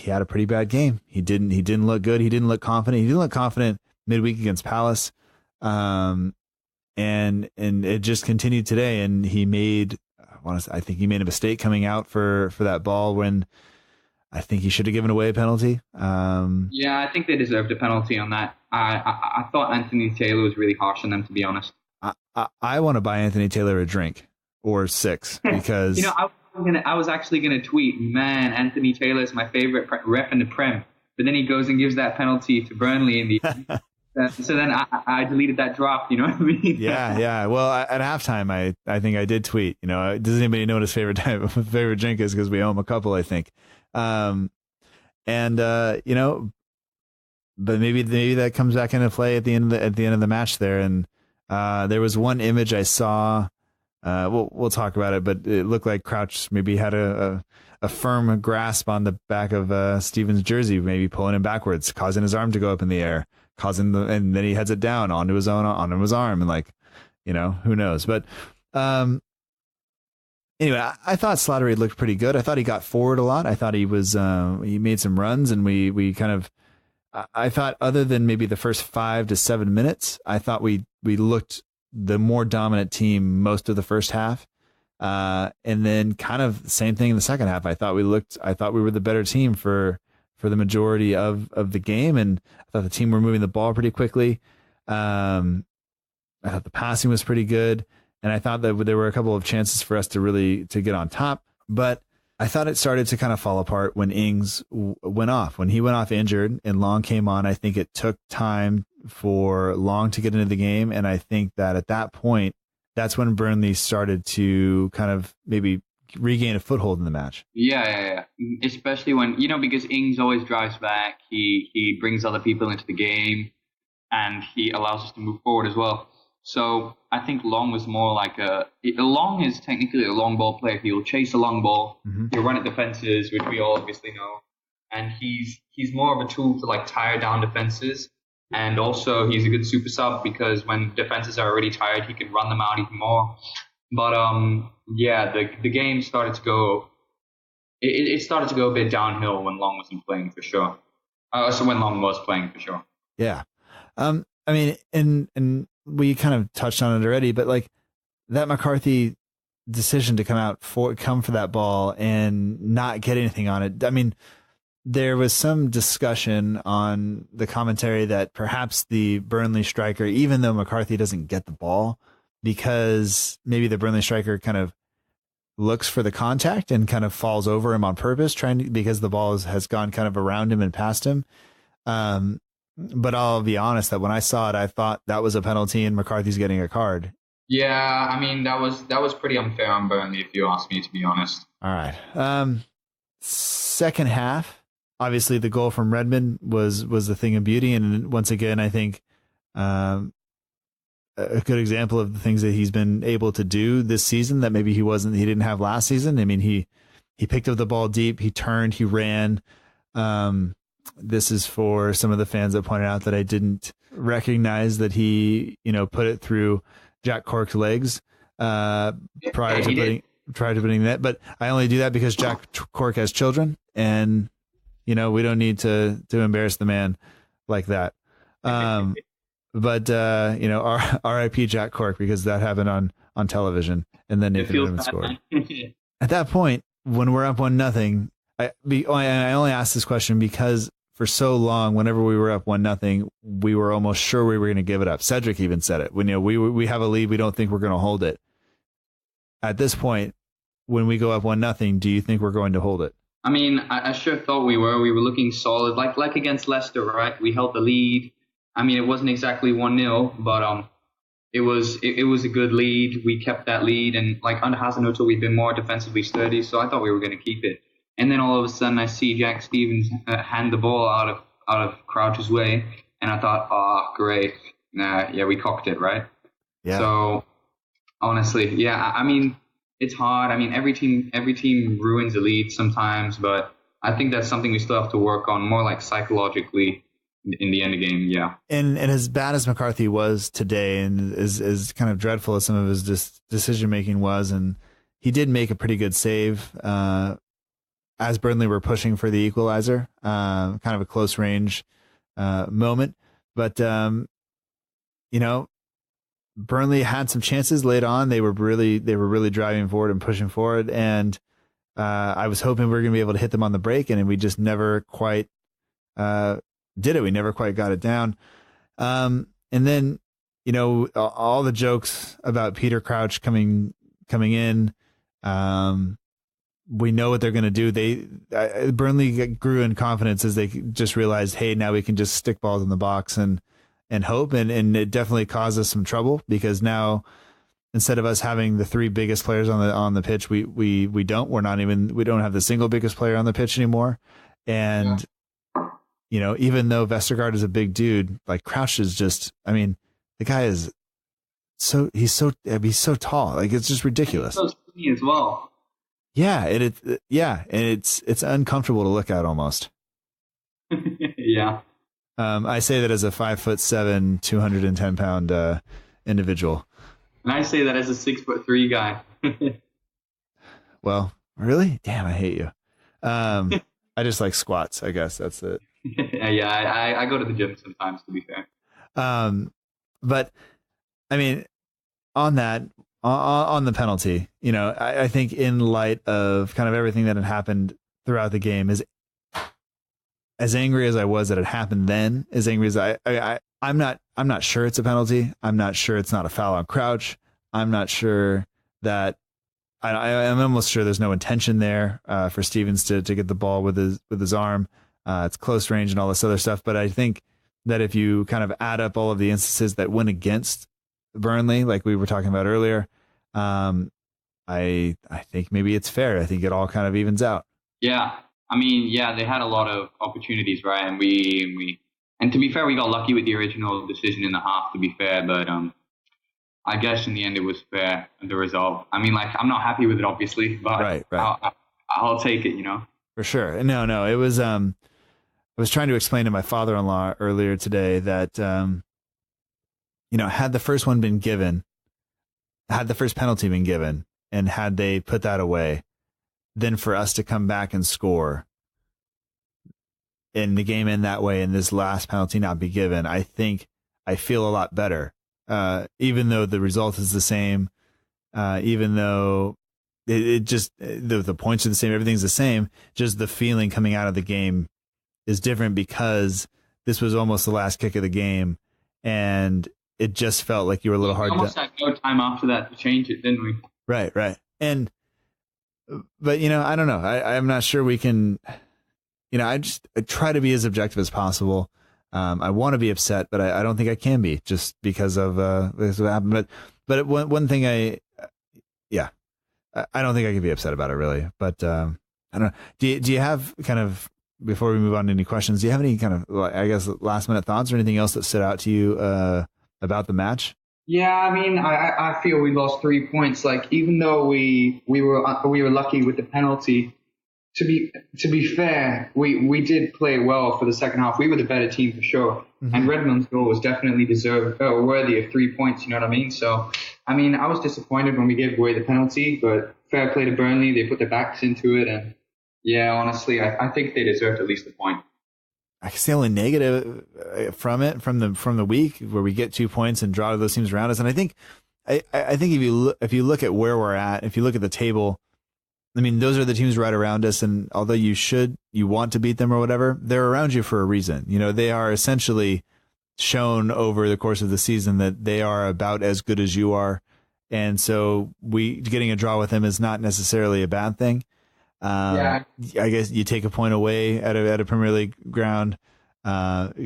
had a pretty bad game. He didn't look good. He didn't look confident. He didn't look confident midweek against Palace. And it just continued today. And I think he made a mistake coming out for that ball when I think he should have given away a penalty. Yeah, I think they deserved a penalty on that. I thought Anthony Taylor was really harsh on them, to be honest. I want to buy Anthony Taylor a drink or 6 because I was actually gonna tweet, man, Anthony Taylor is my favorite ref in the Prem, but then he goes and gives that penalty to Burnley in the. So then I deleted that draft, you know what I mean? Yeah. Well, at halftime, I think I did tweet. Does anybody know what his favorite drink is? Because we owe him a couple, I think. But maybe that comes back into play at the end of the match there. And there was one image I saw. We'll talk about it, but it looked like Crouch maybe had a firm grasp on the back of Stevens' jersey, maybe pulling him backwards, causing his arm to go up in the air. And then he heads it down onto his arm, and who knows? But anyway, I thought Slattery looked pretty good. I thought he got forward a lot. I thought he was he made some runs, and we kind of. I thought other than maybe the first 5 to 7 minutes, I thought we looked the more dominant team most of the first half. And then kind of the same thing in the second half. I thought we were the better team for the majority of the game. And I thought the team were moving the ball pretty quickly. I thought the passing was pretty good. And I thought that there were a couple of chances for us to get on top, but I thought it started to kind of fall apart when Ings went off. When he went off injured and Long came on, I think it took time for Long to get into the game. And I think that at that point, that's when Burnley started to kind of maybe regain a foothold in the match. Yeah. Especially when, because Ings always drives back. He brings other people into the game and he allows us to move forward as well. So I think Long was more like Long is technically a long ball player. He'll chase a long ball. Mm-hmm. He'll run at defenses, which we all obviously know. And he's more of a tool to like tire down defenses. And also he's a good super sub because when defenses are already tired, he can run them out even more. But the game started to go. It started to go a bit downhill when Long wasn't playing for sure. So when Long was playing for sure. Yeah. I mean, and we kind of touched on it already, but like that McCarthy decision to come for that ball and not get anything on it. I mean, there was some discussion on the commentary that perhaps the Burnley striker, even though McCarthy doesn't get the ball, because maybe the Burnley striker kind of looks for the contact and kind of falls over him on purpose, because the ball has gone kind of around him and past him. But I'll be honest that when I saw it, I thought that was a penalty and McCarthy's getting a card. Yeah, I mean, that was pretty unfair on Burnley, if you ask me, to be honest. All right. Second half, obviously the goal from Redmond was the thing of beauty. And once again, I think a good example of the things that he's been able to do this season that maybe he didn't have last season. I mean, he picked up the ball deep, he turned, he ran. This is for some of the fans that pointed out that I didn't recognize that he, put it through Jack Cork's legs prior to putting that. But I only do that because Jack Cork has children, and we don't need to embarrass the man like that. But R.I.P. Jack Cork, because that happened on television, and then Nathan Redmond scored. At that point, when we're up 1-0, I only asked this question because for so long, whenever we were up 1-0, we were almost sure we were going to give it up. Cedric even said it. When we have a lead, we don't think we're going to hold it. At this point, when we go up 1-0, do you think we're going to hold it? I mean, I sure thought we were. We were looking solid, like against Leicester, right? We held the lead. I mean, it wasn't exactly 1-0, but it was a good lead. We kept that lead, and like under Hasenhuttl, we've been more defensively sturdy, so I thought we were going to keep it. And then all of a sudden, I see Jack Stevens hand the ball out of Crouch's way, and I thought, oh, great. We cocked it, right? Yeah. So honestly, yeah, I mean, it's hard. I mean, every team ruins a lead sometimes, but I think that's something we still have to work on more, like psychologically in the end of the game. Yeah. And as bad as McCarthy was today, and as kind of dreadful as some of his decision making was, and he did make a pretty good save. As Burnley were pushing for the equalizer, kind of a close range moment. But, Burnley had some chances late on. They were really driving forward and pushing forward. And I was hoping we were going to be able to hit them on the break, and we just never quite did it. We never quite got it down. And then, all the jokes about Peter Crouch coming in, we know what they're going to do. Burnley grew in confidence as they just realized, hey, now we can just stick balls in the box and hope. And it definitely caused us some trouble, because now instead of us having the three biggest players on the pitch, we don't have the single biggest player on the pitch anymore. And, even though Vestergaard is a big dude, like Crouch is just, I mean, the guy is he's so tall. Like, it's just ridiculous. He's so skinny as well. Yeah, and it's uncomfortable to look at almost. Yeah. I say that as a 5'7", 210-pound individual. And I say that as a 6'3" guy. Well, really? Damn, I hate you. I just like squats, I guess. That's it. Yeah, I go to the gym sometimes, to be fair. But I mean, on that, on the penalty, I think in light of kind of everything that had happened throughout the game, is as angry as I was that it happened then, as angry as I'm not sure it's a penalty. I'm not sure it's not a foul on Crouch. I'm not sure that I'm almost sure there's no intention there for Stevens to get the ball with his arm. It's close range and all this other stuff. But I think that if you kind of add up all of the instances that went against Burnley, like we were talking about earlier, I think maybe it's fair. I think it all kind of evens out. Yeah. I mean, yeah, they had a lot of opportunities, right? And and to be fair, we got lucky with the original decision in the half, to be fair. But I guess in the end it was fair, the result. I mean, like, I'm not happy with it, obviously, but right. I'll take it, For sure. No, it was, I was trying to explain to my father-in-law earlier today that, had the first one been given, had the first penalty been given, and had they put that away, then for us to come back and score and the game end that way and this last penalty not be given, I think I feel a lot better. Even though the result is the same, even though it just, the points are the same, everything's the same, just the feeling coming out of the game is different because this was almost the last kick of the game and it just felt like you were a little hard. Almost had no time after that to change it, didn't we? Right. But, I don't know. I'm not sure we can, I try to be as objective as possible. I want to be upset, but I don't think I can be just because of what happened. But one thing I don't think I can be upset about it really. But I don't know. Do you have kind of, before we move on to any questions, do you have any kind of, I guess, last minute thoughts or anything else that stood out to you about the match? Yeah, I mean, I feel we lost 3 points. Like, even though we were lucky with the penalty, to be fair, we did play well for the second half. We were the better team for sure. Mm-hmm. And Redmond's goal was definitely worthy of 3 points, you know what I mean? So, I mean, I was disappointed when we gave away the penalty, but fair play to Burnley. They put their backs into it. And yeah, honestly, I think they deserved at least a point. I guess the only negative from the week where we get 2 points and draw those teams around us. And I think if you look at where we're at, if you look at the table, I mean, those are the teams right around us. And although you want to beat them or whatever, they're around you for a reason. They are essentially shown over the course of the season that they are about as good as you are. And so getting a draw with them is not necessarily a bad thing. I guess you take a point away at a Premier League ground. But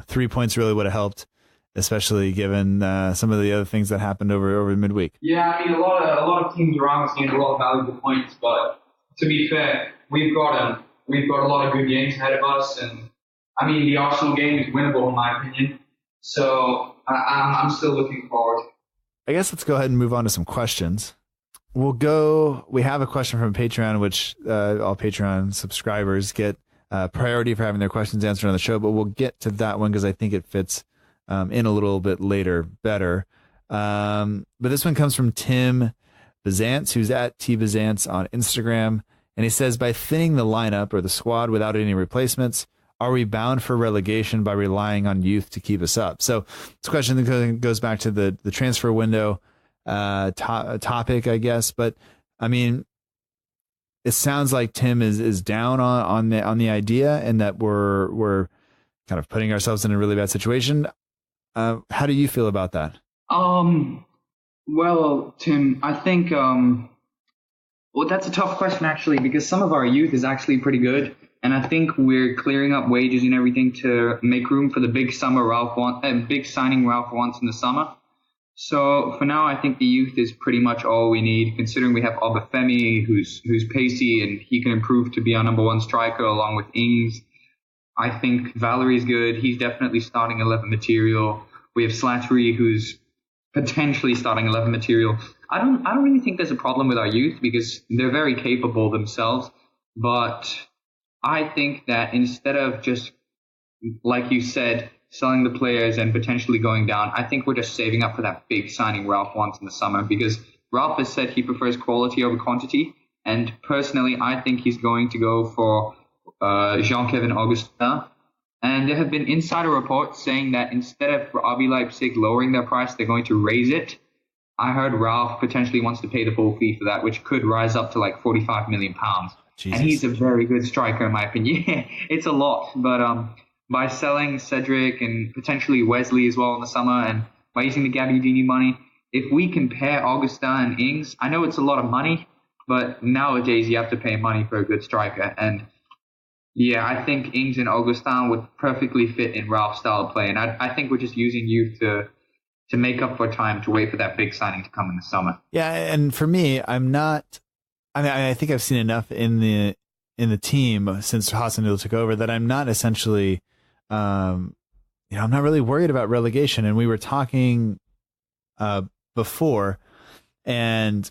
3 points really would have helped, especially given some of the other things that happened over the midweek. Yeah, I mean, a lot of teams around us gained a lot of valuable points, but to be fair, we've got a lot of good games ahead of us, and I mean, the Arsenal game is winnable in my opinion. So I'm still looking forward. I guess let's go ahead and move on to some questions. We have a question from Patreon, which all Patreon subscribers get priority for having their questions answered on the show, but we'll get to that one because I think it fits in a little bit later better. But this one comes from Tim Bazance, who's at tbazance on Instagram. And he says, by thinning the lineup or the squad without any replacements, are we bound for relegation by relying on youth to keep us up? So it's a question that goes back to the transfer window topic, I guess. But I mean, it sounds like Tim is down on the idea and that we're kind of putting ourselves in a really bad situation. How do you feel about that? Well, Tim, I think, that's a tough question actually, because some of our youth is actually pretty good. And I think we're clearing up wages and everything to make room for the big signing Ralph wants in the summer. So for now, I think the youth is pretty much all we need, considering we have Obafemi, who's pacey and he can improve to be our number one striker along with Ings. I think Valerie's good. He's definitely starting 11 material. We have Slattery, who's potentially starting 11 material. I don't really think there's a problem with our youth because they're very capable themselves. But I think that instead of just, like you said, selling the players and potentially going down, I think we're just saving up for that big signing Ralph wants in the summer, because Ralph has said he prefers quality over quantity. And personally, I think he's going to go for Jean-Kevin Augustin. And there have been insider reports saying that instead of RB Leipzig lowering their price, they're going to raise it. I heard Ralph potentially wants to pay the full fee for that, which could rise up to like £45 million. Jesus. And he's a very good striker, in my opinion. Yeah, it's a lot. But by selling Cedric and potentially Wesley as well in the summer, and by using the Gabbiadini money, if we can pair Augustin and Ings, I know it's a lot of money, but nowadays you have to pay money for a good striker. And yeah, I think Ings and Augustin would perfectly fit in Ralph's style of play. And I think we're just using youth to make up for time to wait for that big signing to come in the summer. Yeah, and for me, I think I've seen enough in the team since Hasenhüttl took over that I'm not essentially, I'm not really worried about relegation. And we were talking before, and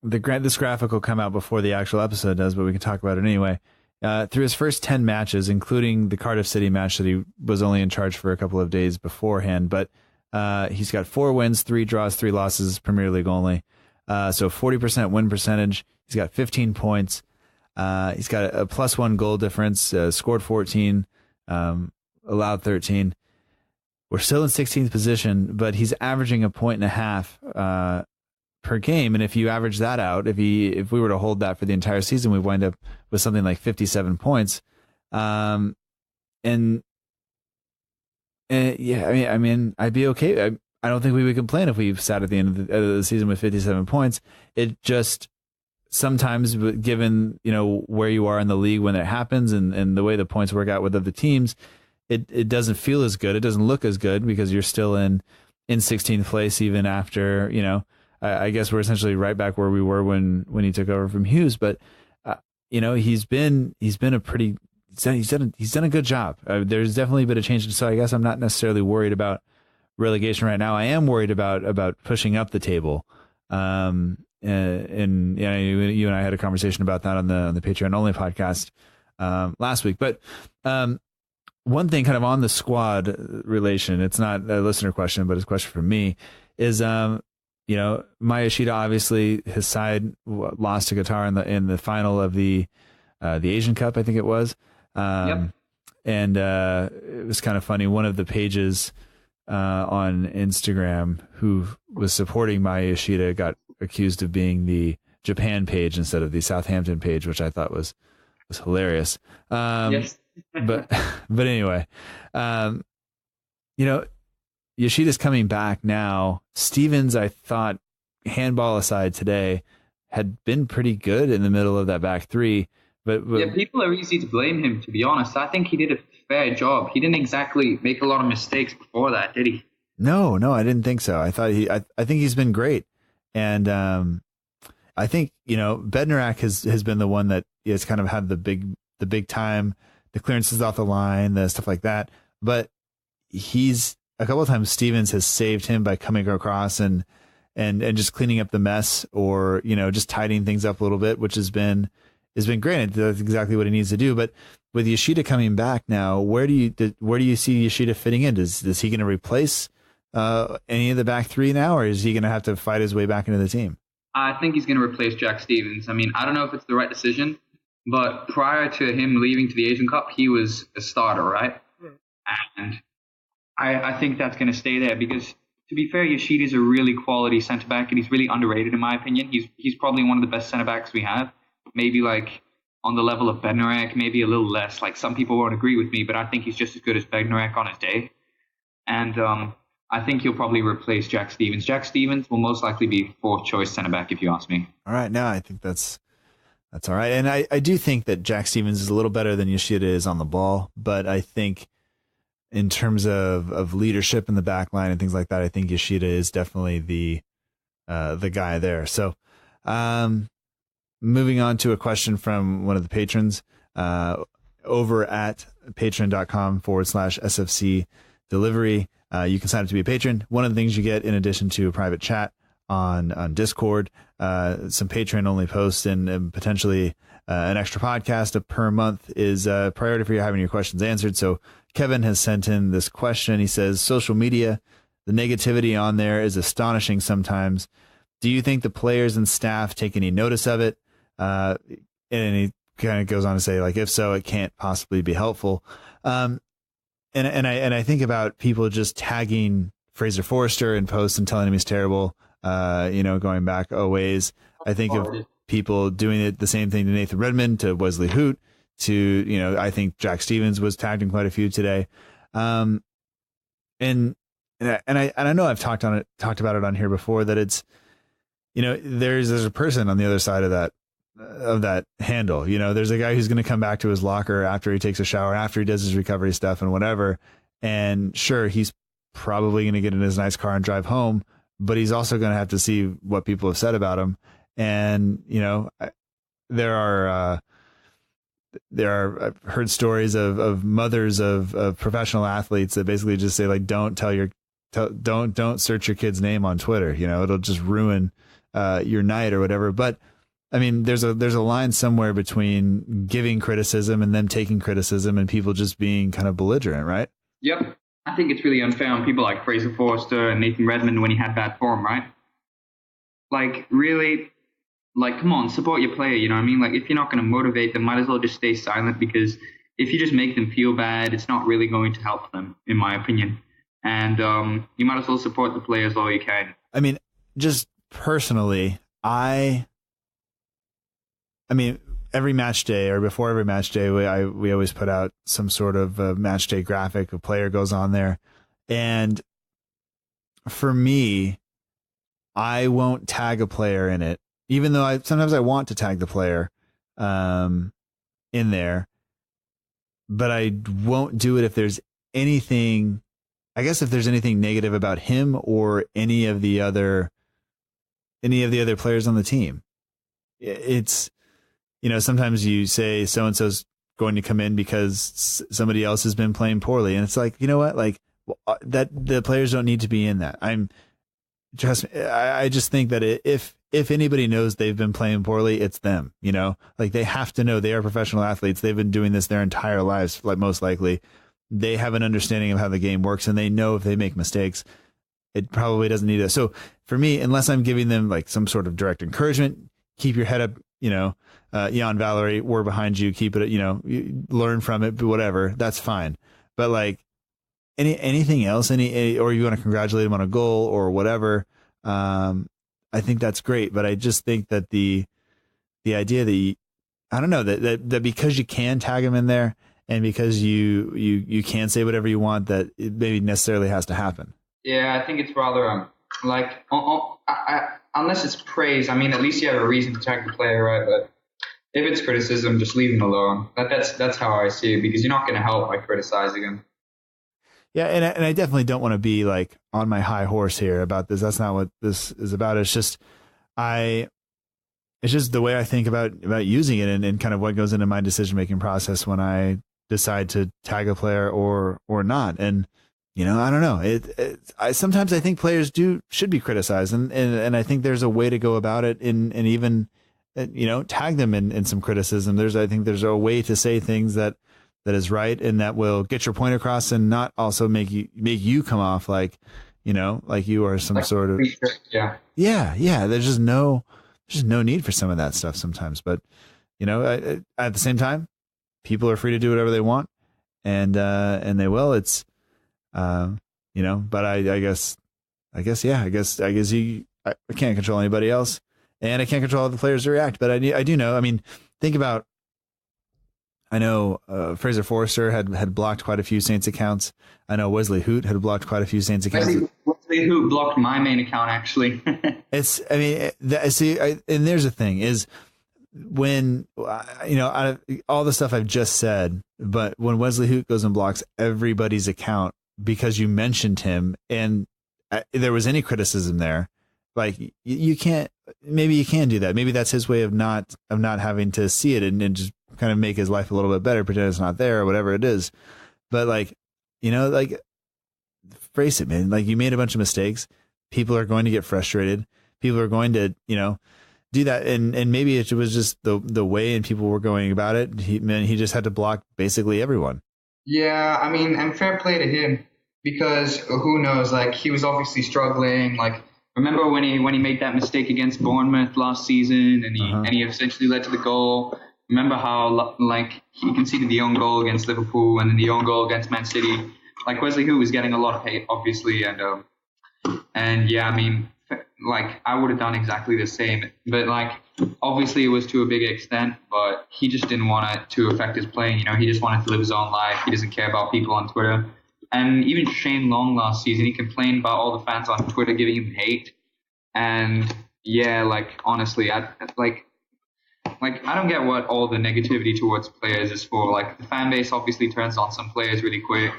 this graphic will come out before the actual episode does, but we can talk about it anyway. Through his first 10 matches, including the Cardiff City match that he was only in charge for a couple of days beforehand, but he's got 4 wins, 3 draws, 3 losses, Premier League only. So 40% win percentage. He's got 15 points. He's got a +1 goal difference, scored 14, allowed 13. We're still in 16th position, but he's averaging 1.5 per game. And if you average that out, if we were to hold that for the entire season, we wind up with something like 57 points. Yeah, I mean, I'd be okay. I don't think we would complain if we sat at the end of the season with 57 points. It just sometimes, given where you are in the league when it happens and the way the points work out with other teams, it doesn't feel as good. It doesn't look as good because you're still in 16th place even after I guess we're essentially right back where we were when he took over from Hughes. But he's done a good job. There's definitely a bit of change. So I guess I'm not necessarily worried about relegation right now. I am worried about pushing up the table. And you and I had a conversation about that on the Patreon only podcast last week. But one thing kind of on the squad relation, it's not a listener question, but it's a question from me, is Mayashita, obviously his side lost to Qatar in the final of the Asian Cup, I think it was. Yep. And it was kind of funny. One of the pages on Instagram who was supporting Maya Yoshida got accused of being the Japan page instead of the Southampton page, which I thought was hilarious. Yes. but anyway, Yoshida's coming back now. Stevens, I thought, handball aside today, had been pretty good in the middle of that back three. But yeah, people are easy to blame him, to be honest. I think he did a fair job. He didn't exactly make a lot of mistakes before that, did he? No, I didn't think so. I think he's been great. And I think, Bednarak has been the one that has kind of had the big time, the clearances off the line, the stuff like that. But he's a couple of times Stevens has saved him by coming across and just cleaning up the mess, or, just tidying things up a little bit, which has been great. That's exactly what he needs to do. But with Yoshida coming back now, where do you see Yoshida fitting in? Is he going to replace any of the back three now, or is he going to have to fight his way back into the team? I think he's going to replace Jack Stevens. I mean, I don't know if it's the right decision, but prior to him leaving to the Asian Cup, he was a starter, right? And I think that's going to stay there because, to be fair, Yoshida's a really quality centre back, and he's really underrated in my opinion. He's probably one of the best centre backs we have. Maybe like on the level of Bednarek, maybe a little less. Like, some people won't agree with me, but I think he's just as good as Bednarek on his day. And I think he'll probably replace Jack Stevens. Jack Stevens will most likely be fourth choice centre back, if you ask me. All right, now I think that's all right. And I do think that Jack Stevens is a little better than Yoshida is on the ball, but I think in terms of leadership in the back line and things like that, I think Yoshida is definitely the guy there. So moving on to a question from one of the patrons over at patreon.com/SFC delivery. You can sign up to be a patron. One of the things you get, in addition to a private chat on Discord, some Patreon only posts, and potentially an extra podcast per month, is priority for you having your questions answered. So Kevin has sent in this question. He says, social media, the negativity on there is astonishing sometimes. Do you think the players and staff take any notice of it? And he kind of goes on to say, like, if so, it can't possibly be helpful. And I think about people just tagging Fraser Forster in posts and telling him he's terrible. going back a ways. I think of people doing it the same thing to Nathan Redmond, to Wesley Hoot, to, I think Jack Stevens was tagged in quite a few today. And I know I've talked about it on here before, that it's, there's a person on the other side of that handle. There's a guy who's going to come back to his locker after he takes a shower, after he does his recovery stuff and whatever. And sure, he's probably going to get in his nice car and drive home, but he's also going to have to see what people have said about him. And, I've heard stories of mothers of professional athletes that basically just say, like, don't search your kid's name on Twitter. It'll just ruin your night or whatever. But I mean, there's a line somewhere between giving criticism and them taking criticism and people just being kind of belligerent, right? Yep. I think it's really unfair on people like Fraser Forster and Nathan Redmond when he had bad form, right? Like, really, like, come on, support your player, you know what I mean? Like, if you're not going to motivate them, might as well just stay silent, because if you just make them feel bad, it's not really going to help them, in my opinion. And you might as well support the players all you can. I mean, just personally, I mean, every match day or before every match day, we always put out some sort of match day graphic. A player goes on there. And for me, I won't tag a player in it, even though sometimes I want to tag the player in there, but I won't do it if there's anything, I guess if there's anything negative about him or any of the other players on the team. It's, sometimes you say so-and-so's going to come in because somebody else has been playing poorly. And it's like, you know what? Like, that the players don't need to be in that. I just think that if anybody knows they've been playing poorly, it's them, like they have to know they are professional athletes. They've been doing this their entire lives. Like, most likely they have an understanding of how the game works, and they know if they make mistakes, it probably doesn't need it. So for me, unless I'm giving them like some sort of direct encouragement, keep your head up, Jan Valerie, we're behind you, keep it, you learn from it, but whatever, that's fine. But like anything else, or you want to congratulate him on a goal or whatever, I think that's great. But I just think that the idea that I don't know, that because you can tag him in there and because you can say whatever you want, that it maybe necessarily has to happen. Yeah, I think it's rather unless it's praise, I mean, at least you have a reason to tag the player, right? But if it's criticism, just leave him alone. That's how I see it, because you're not going to help by criticizing him. Yeah, and I definitely don't want to be like on my high horse here about this. That's not what this is about. It's just the way I think about using it and kind of what goes into my decision making process when I decide to tag a player or not. And I don't know. Sometimes I think players should be criticized, and I think there's a way to go about it, and even tag them in some criticism. I think there's a way to say things that is right and that will get your point across and not also make you come off like you are some sort of yeah. There's just no need for some of that stuff sometimes. But at the same time, people are free to do whatever they want, and they will. It's but I guess I can't control anybody else, and I can't control how the players to react. But I do know. I mean, think about. I know Fraser Forster had blocked quite a few Saints accounts. I know Wesley Hoot had blocked quite a few Saints accounts. Wesley Hoot blocked my main account, actually. And there's the thing is when, out of all the stuff I've just said, but when Wesley Hoot goes and blocks everybody's account because you mentioned him and there was any criticism there, like you can't, maybe you can do that. Maybe that's his way of not having to see it and just kind of make his life a little bit better, pretend it's not there or whatever it is. But face it, man, like you made a bunch of mistakes. People are going to get frustrated. People are going to, do that. And maybe it was just the way and people were going about it. He just had to block basically everyone. Yeah. I mean, and fair play to him, because who knows, like he was obviously struggling. Like, remember when he made that mistake against Bournemouth last season and he essentially led to the goal. Remember how, like, he conceded the own goal against Liverpool and then the own goal against Man City. Like, Wesley Hoot was getting a lot of hate, obviously. And yeah, I mean, like I would have done exactly the same. But like obviously it was to a big extent, but he just didn't want it to affect his playing. You know, he just wanted to live his own life. He doesn't care about people on Twitter. And even Shane Long last season, he complained about all the fans on Twitter giving him hate. And yeah, like honestly, I don't get what all the negativity towards players is for. Like the fan base obviously turns on some players really quick.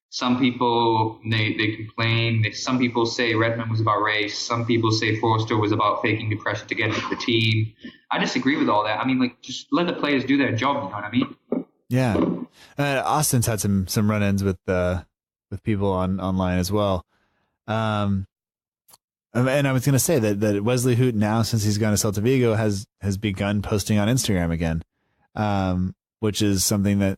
Some people, they complain. Some people say Redmond was about race. Some people say Forster was about faking depression to get into the team. I disagree with all that. I mean, like, just let the players do their job. You know what I mean? Yeah. Austin's had some run-ins with people online as well. And I was going to say that Wesley Hoot now, since he's gone to Celta Vigo, has begun posting on Instagram again, which is something that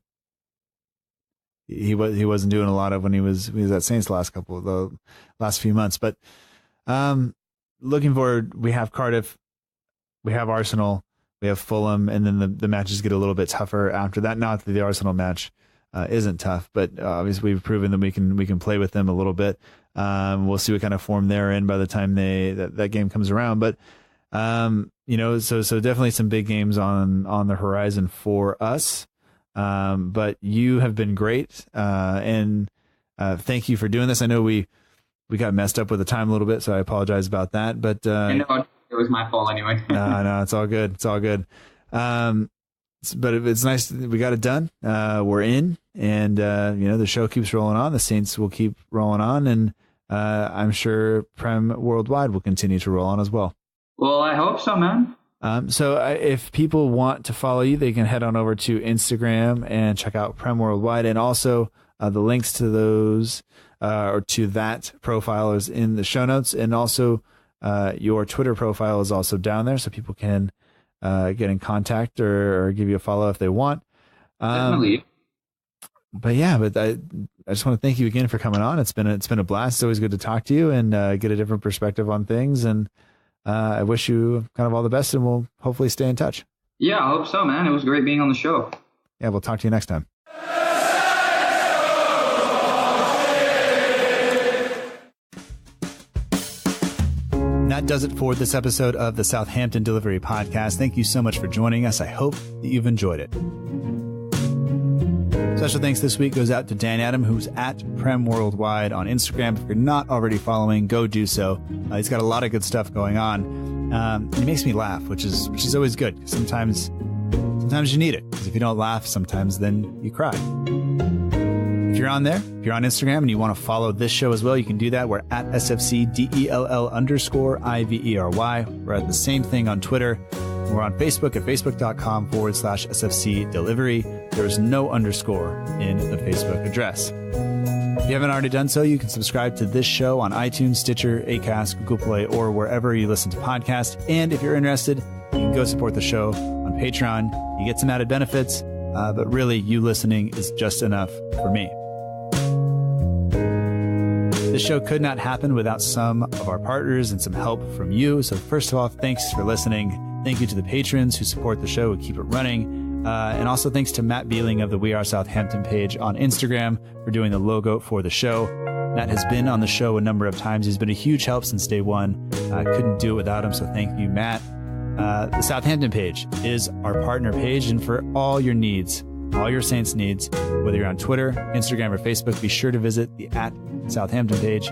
he wasn't doing a lot of when he was at Saints the last few months. But looking forward, we have Cardiff, we have Arsenal, we have Fulham, and then the matches get a little bit tougher after that. Not that the Arsenal match isn't tough, but obviously we've proven that we can play with them a little bit. We'll see what kind of form they're in by the time that game comes around. But so definitely some big games on the horizon for us. But you have been great, and thank you for doing this. I know we got messed up with the time a little bit, so I apologize about that. But I know it was my fault anyway. No, it's all good. It's all good. But it's nice that we got it done. We're in, and the show keeps rolling on. The Saints will keep rolling on, and I'm sure Prem Worldwide will continue to roll on as well. Well, I hope so, man. So if people want to follow you, they can head on over to Instagram and check out Prem Worldwide, and also the links to those or to that profile is in the show notes, and also your Twitter profile is also down there, so people can get in contact or give you a follow if they want. Definitely. But I just want to thank you again for coming on. It's been a blast. It's always good to talk to you and get a different perspective on things. And I wish you kind of all the best, and we'll hopefully stay in touch. Yeah, I hope so, man. It was great being on the show. Yeah, we'll talk to you next time. That does it for this episode of the Southampton Delivery Podcast. Thank you so much for joining us. I hope that you've enjoyed it. Special thanks this week goes out to Dan Adam, who's at PremWorldWide on Instagram. If you're not already following, go do so. He's got a lot of good stuff going on. He makes me laugh, which is always good. Sometimes you need it, because if you don't laugh, sometimes then you cry. If you're on there, if you're on Instagram and you want to follow this show as well, you can do that. We're at SFCDELL_IVERY. We're at the same thing on Twitter. We're on Facebook at facebook.com/SFC Delivery. There's no underscore in the Facebook address. If you haven't already done so, you can subscribe to this show on iTunes, Stitcher, Acast, Google Play, or wherever you listen to podcasts. And if you're interested, you can go support the show on Patreon. You get some added benefits, but really, you listening is just enough for me. This show could not happen without some of our partners and some help from you. So first of all, thanks for listening. Thank you to the patrons who support the show and keep it running. And also thanks to Matt Beeling of the We Are Southampton page on Instagram for doing the logo for the show. Matt has been on the show a number of times. He's been a huge help since day one. I couldn't do it without him, so thank you, Matt. The Southampton page is our partner page, and for all your needs, all your Saints needs, whether you're on Twitter, Instagram, or Facebook, be sure to visit the @Southampton page.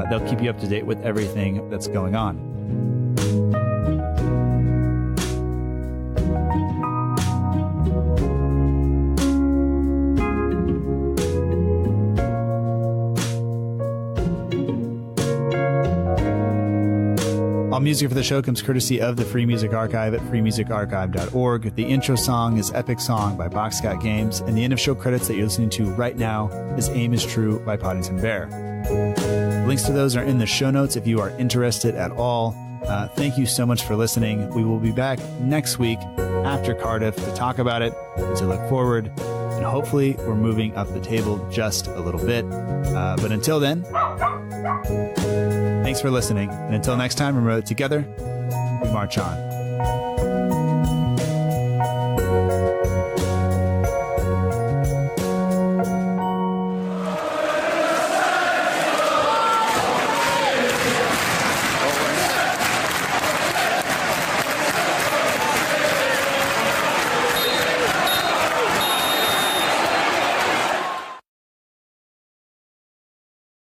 They'll keep you up to date with everything that's going on. All music for the show comes courtesy of the Free Music Archive at freemusicarchive.org. The intro song is Epic Song by Boxcat Games, and the end of show credits that you're listening to right now is Aim is True by Poddington Bear. Links to those are in the show notes if you are interested at all. Thank you so much for listening. We will be back next week after Cardiff to talk about it and to look forward, and hopefully we're moving up the table just a little bit. But until then, thanks for listening. And until next time, remember that together, we march on.